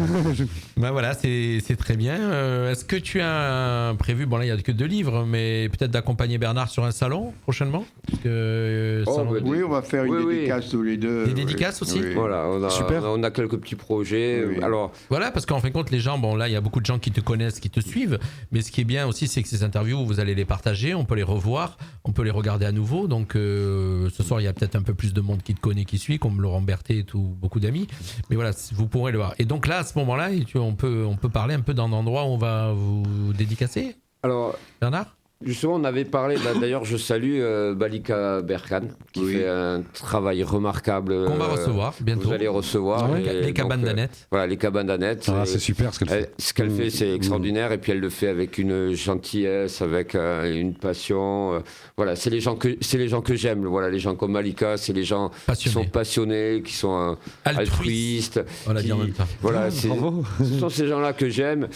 Voilà, c'est très bien. Est-ce que tu as prévu, bon là il n'y a que 2 livres, mais peut-être d'accompagner Bernard sur un salon prochainement oui, on va faire une dédicace tous les deux. Des dédicaces aussi. Voilà, on a quelques petits projets. Oui. Alors, voilà, parce qu'en fin de compte, les gens, bon là il y a beaucoup de gens qui te connaissent, qui te suivent, mais ce qui est bien aussi, c'est que ces interviews, vous allez les partager, on peut les revoir, on peut les regarder à nouveau. Donc ce soir, il y a peut-être un peu plus de monde qui te connaît, qui suit, comme Laurent Berthet et tout, beaucoup d'amis. Mais voilà, vous pourrez le voir. Et donc là, à ce moment-là, on peut parler un peu d'un endroit où on va vous dédicacer. Alors, Bernard ? Justement, on avait parlé, d'ailleurs je salue Balika Berkan qui fait un travail remarquable. Qu'on va recevoir bientôt. Vous allez recevoir. Les cabanes d'Annette. Voilà, les cabanes d'Annette. C'est super ce qu'elle fait. Ce qu'elle fait, c'est extraordinaire, et puis elle le fait avec une gentillesse, avec une passion. Voilà, c'est les gens que j'aime. Voilà, les gens comme Malika, c'est les gens qui sont passionnés, qui sont altruistes. On l'a dit en même temps. Voilà, ce sont ces gens-là que j'aime.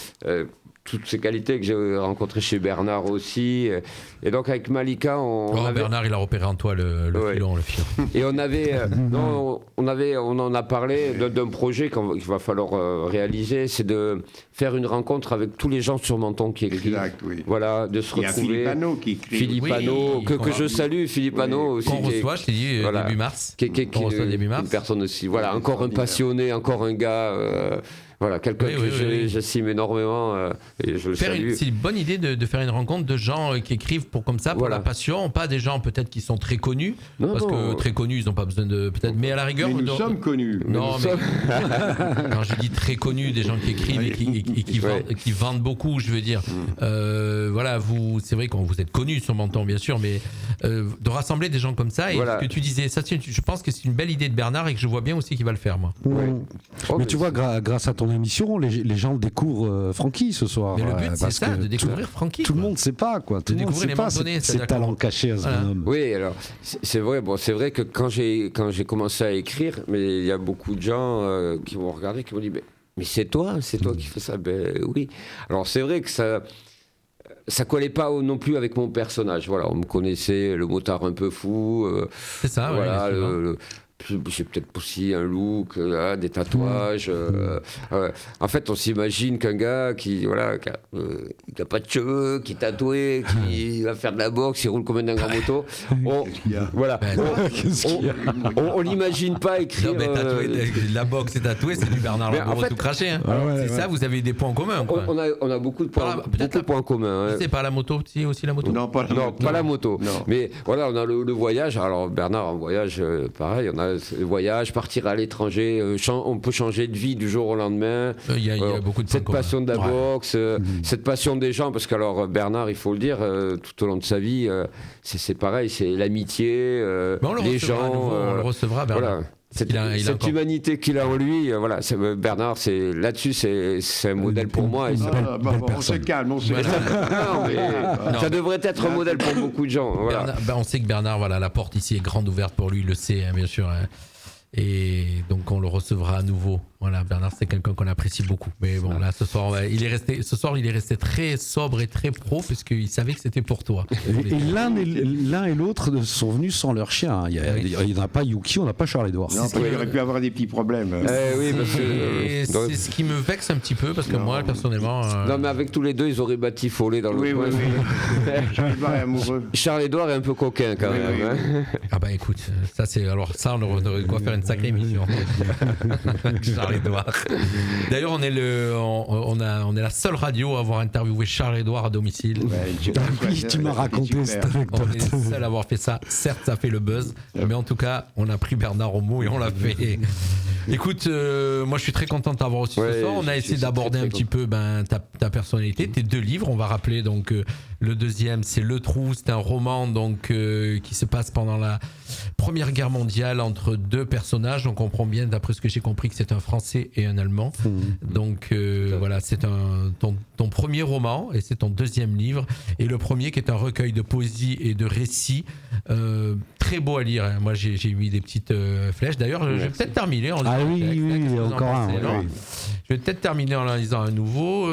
toutes ces qualités que j'ai rencontrées chez Bernard aussi. Et donc avec Malika, Bernard, il a repéré en toi le filon. Et on en a parlé d'un projet qu'il va falloir réaliser, c'est de faire une rencontre avec tous les gens sur Menton qui écrivent. Exact, oui. Voilà, de se retrouver. Philippe Hanot qui écrit. Philippe Hanot, que je salue, Philippe Hanot aussi. Qu'on reçoit, je t'ai dit, début mars. Qu'on reçoit début mars. Une personne aussi. Voilà, encore un passionné, encore un gars. Voilà, quelqu'un que j'estime énormément et je le salue. C'est une bonne idée de faire une rencontre de gens qui écrivent pour la passion, pas des gens peut-être qui sont très connus, que très connus, ils n'ont pas besoin de peut-être, mais à la rigueur. Mais nous sommes connus. Non, mais quand je dis très connus, des gens qui écrivent et qui vendent beaucoup, je veux dire. Voilà, c'est vrai que vous êtes connus sur Menton, bien sûr, mais de rassembler des gens comme ça et ce que tu disais, ça, je pense que c'est une belle idée de Bernard et que je vois bien aussi qu'il va le faire, moi. Mais tu vois, grâce à ton émission, les gens découvrent Francky ce soir. Mais le but, c'est ça, de découvrir Francky. Tout le monde ne sait pas, quoi. Tout le monde ne sait pas ces talents cachés à ce bonhomme. Oui, alors, c'est vrai. Bon, c'est vrai que quand j'ai commencé à écrire, mais il y a beaucoup de gens qui m'ont regardé, qui m'ont dit, mais c'est toi qui fais ça. Ben oui. Alors c'est vrai que ça collait pas non plus avec mon personnage. Voilà, on me connaissait, le motard un peu fou. C'est ça. Voilà, j'ai peut-être aussi un look, des tatouages. En fait, on s'imagine qu'un gars qui a pas de cheveux, qui est tatoué, qui va faire de la boxe, il roule comme un grand moto. On l'imagine pas écrire. Non, mais la boxe et tatoué, c'est du Bernard Lamoureux tout craché. Hein. C'est ça, vous avez des points en commun. Quoi. On a beaucoup de points communs. C'est pas la moto, aussi la moto. Non, pas la moto. Non. Mais voilà, on a le voyage. Alors Bernard, en voyage, pareil, on a le voyage, partir à l'étranger, on peut changer de vie du jour au lendemain. Il y a beaucoup de cette passion de la boxe, cette passion des gens, parce qu'alors Bernard, il faut le dire, tout au long de sa vie, c'est pareil, c'est l'amitié, les gens. On le recevra, Bernard. Voilà. Cette humanité qu'il a en lui, Bernard, là-dessus, c'est un modèle pour moi. On se calme, ça devrait être un modèle pour beaucoup de gens. Voilà. On sait que Bernard, la porte ici est grande ouverte pour lui, il le sait, hein, bien sûr. Hein. Et donc on le recevra à nouveau. Voilà, Bernard, c'est quelqu'un qu'on apprécie beaucoup. Mais bon, là, ce soir, il est resté très sobre et très pro, puisqu'il savait que c'était pour toi. Et l'un et l'autre sont venus sans leur chien. Il n'y en a pas Yuki, on n'a pas Charles-Édouard. Non, il aurait pu avoir des petits problèmes. Oui, parce que c'est ce qui me vexe un petit peu, parce que moi, personnellement... Non, mais avec tous les deux, ils auraient bâti Follet dans le coin. Oui. Charles-Édouard est amoureux. Charles-Édouard est un peu coquin, quand même. Hein. Ah bah écoute, ça, on aurait quoi faire une sacrée émission. Charles-Édouard. D'ailleurs, on est la seule radio à avoir interviewé Charles-Édouard à domicile. Tu m'as raconté cette anecdote. On est les seuls à avoir fait ça. Certes, ça fait le buzz, mais en tout cas, on a pris Bernard au mot et on l'a fait. Écoute, moi je suis très content de t'avoir aussi ce soir. On a essayé d'aborder un petit peu ta personnalité, tes 2 livres. On va rappeler donc le deuxième, c'est Le Trou. C'est un roman donc qui se passe pendant la Première Guerre mondiale entre 2 personnages. On comprend bien, d'après ce que j'ai compris, que c'est un Français et un Allemand. Donc voilà, c'est ton premier roman et c'est ton 2e livre. Et le premier qui est un recueil de poésie et de récits. Très beau à lire. Hein. Moi j'ai mis des petites flèches. D'ailleurs, je vais peut-être terminer en lisant encore un. Je vais peut-être terminer en lisant un nouveau.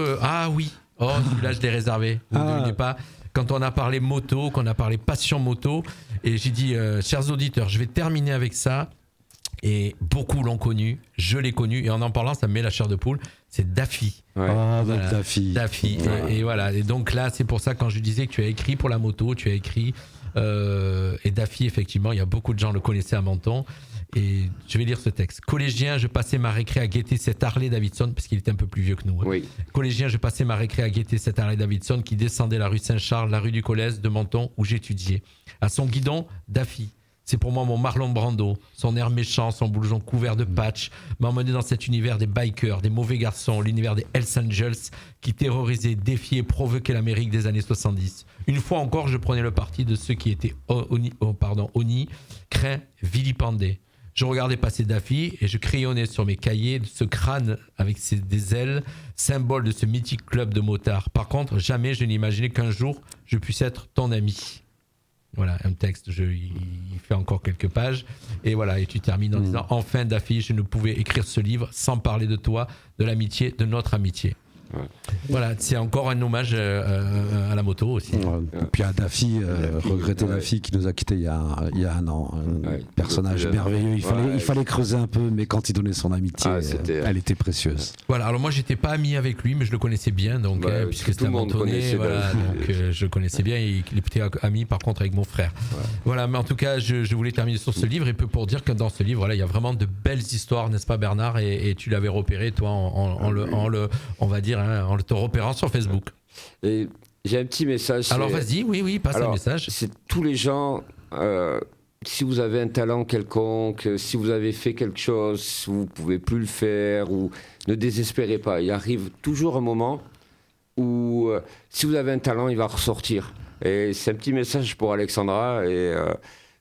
Celui-là je l'ai réservé. Vous ne devinez pas. Quand on a parlé moto, qu'on a parlé passion moto, et j'ai dit, chers auditeurs, je vais terminer avec ça. Et beaucoup l'ont connu, je l'ai connu, et en parlant, ça me met la chair de poule. C'est Daffy. Daffy. Et voilà. Et donc là, c'est pour ça, quand je disais que tu as écrit pour la moto, tu as écrit. Et Daffy, effectivement, il y a beaucoup de gens le connaissaient à Menton. Et je vais lire ce texte. Collégien, je passais ma récré à guetter cet Harley Davidson, parce qu'il était un peu plus vieux que nous. Hein. Oui. Collégien, je passais ma récré à guetter cet Harley Davidson qui descendait la rue Saint-Charles, la rue du Collège de Menton, où j'étudiais. À son guidon, Daffy. C'est pour moi mon Marlon Brando. Son air méchant, son blouson couvert de patch m'a emmené dans cet univers des bikers, des mauvais garçons, l'univers des Hells Angels qui terrorisaient, défiaient, provoquaient l'Amérique des années 70. Une fois encore, je prenais le parti de ceux qui étaient honnis, craints, vilipendés. Je regardais passer Daffy et je crayonnais sur mes cahiers ce crâne avec des ailes, symbole de ce mythique club de motards. Par contre, jamais je n'imaginais qu'un jour je puisse être ton ami. Voilà, un texte, il fait encore quelques pages. Et voilà, et tu termines en disant « Enfin, Daffy, je ne pouvais écrire ce livre sans parler de toi, de l'amitié, de notre amitié. » Voilà, c'est encore un hommage à la moto aussi. Et puis à Daffy, regretter Daffy qui nous a quittés il y a un an. Un personnage merveilleux. Il fallait creuser un peu, mais quand il donnait son amitié, elle était précieuse. Voilà, alors moi j'étais pas ami avec lui, mais je le connaissais bien, donc puisque c'était un motonné, donc je connaissais bien, et il était ami par contre avec mon frère. Voilà, mais en tout cas, je voulais terminer sur ce livre, et pour dire que dans ce livre, il y a vraiment de belles histoires, n'est-ce pas Bernard, et tu l'avais repéré toi on va dire, en te repérant sur Facebook. Et j'ai un petit message. Alors vas-y, oui, passe un message. C'est tous les gens, si vous avez un talent quelconque, si vous avez fait quelque chose, vous ne pouvez plus le faire, ou ne désespérez pas. Il arrive toujours un moment où, si vous avez un talent, il va ressortir. Et c'est un petit message pour Alexandra et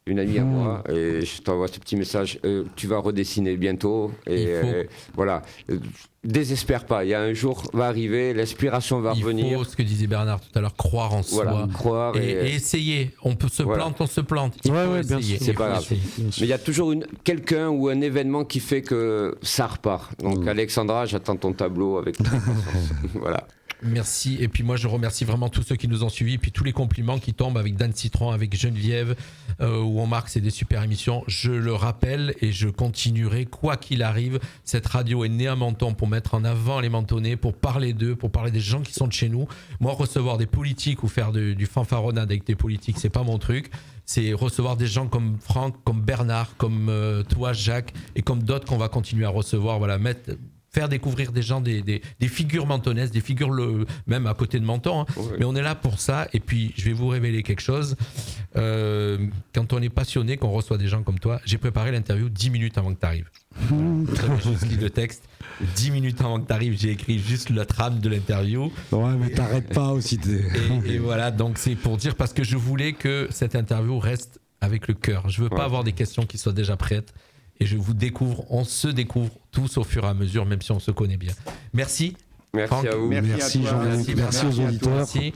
une amie à moi, et je t'envoie ce petit message. Tu vas redessiner bientôt, et voilà. Désespère pas, il y a un jour va arriver, l'inspiration va revenir. Il faut, ce que disait Bernard tout à l'heure, croire en soi, croire et essayer. On peut se plante, on se plante. Il faut essayer. C'est pas grave. Mais il y a toujours quelqu'un ou un événement qui fait que ça repart. Donc Alexandra, j'attends ton tableau avec voilà. Merci, et puis moi je remercie vraiment tous ceux qui nous ont suivis, puis tous les compliments qui tombent avec Dan Citron, avec Geneviève, où on marque, c'est des super émissions. Je le rappelle et je continuerai quoi qu'il arrive. Cette radio est née à Menton pour mettre en avant les Mentonnais, pour parler d'eux, pour parler des gens qui sont de chez nous. Moi, recevoir des politiques ou faire du fanfaronnade avec des politiques, c'est pas mon truc. C'est recevoir des gens comme Franck, comme Bernard, comme toi Jacques, et comme d'autres qu'on va continuer à recevoir. Voilà, faire découvrir des gens, des figures mentonnaises, des figures même à côté de Menton, hein. Mais on est là pour ça. Et puis je vais vous révéler quelque chose, quand on est passionné, qu'on reçoit des gens comme toi, j'ai préparé l'interview 10 minutes avant que tu arrives. J'ai juste lu le texte 10 minutes avant que tu arrives, j'ai écrit juste la trame de l'interview. Ouais, mais t'arrêtes pas aussi. Et voilà, donc c'est pour dire, parce que je voulais que cette interview reste avec le cœur. Je veux pas avoir des questions qui soient déjà prêtes. Et je vous découvre, on se découvre tous au fur et à mesure, même si on se connaît bien. Merci. Merci Franck. à vous. Merci Jean-Luc. Merci aux auditeurs. Merci.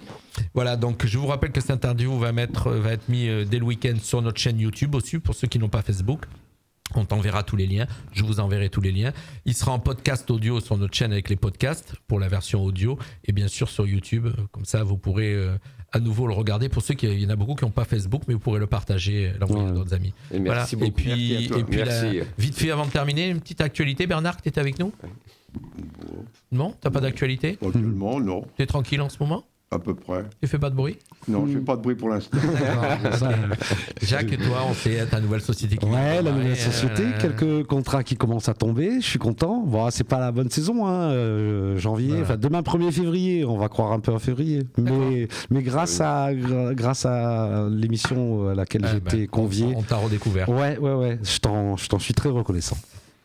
Voilà, donc je vous rappelle que cette interview va être mis dès le week-end sur notre chaîne YouTube aussi, pour ceux qui n'ont pas Facebook. On t'enverra tous les liens, je vous enverrai tous les liens. Il sera en podcast audio sur notre chaîne avec les podcasts pour la version audio, et bien sûr sur YouTube, comme ça vous pourrez à nouveau le regarder. Pour ceux il y en a beaucoup qui n'ont pas Facebook, mais vous pourrez le partager, l'envoyer à d'autres amis. Et merci beaucoup. Et puis vite fait avant de terminer, une petite actualité. Bernard, tu étais avec nous? Non, t'as pas d'actualité? Actuellement, non. Tu es tranquille en ce moment? À peu près. Tu fais pas de bruit? Non, je fais pas de bruit pour l'instant. Jacques, et toi, on sait ta nouvelle société qui la nouvelle société, quelques contrats qui commencent à tomber, je suis content. Bon, c'est pas la bonne saison, hein, janvier, enfin demain 1er février, on va croire un peu en février. Mais grâce à l'émission à laquelle j'étais convié. On t'a redécouvert. Ouais, je t'en suis très reconnaissant.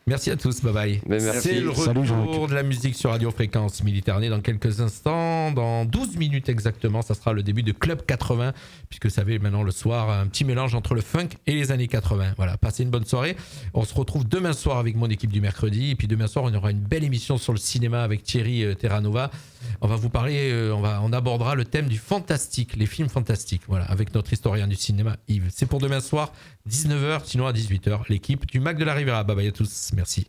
Merci à tous, bye bye. Merci. C'est le retour de la musique sur Radio Fréquence Méditerranée dans quelques instants, dans 12 minutes exactement, ça sera le début de Club 80, puisque vous savez maintenant le soir, un petit mélange entre le funk et les années 80. Voilà, passez une bonne soirée. On se retrouve demain soir avec mon équipe du mercredi, et puis demain soir on aura une belle émission sur le cinéma avec Thierry Terranova. On va vous parler, on abordera le thème du fantastique, les films fantastiques, voilà, avec notre historien du cinéma Yves. C'est pour demain soir, 19h, sinon à 18h, l'équipe du Mac de la Riviera. Bye bye à tous, merci.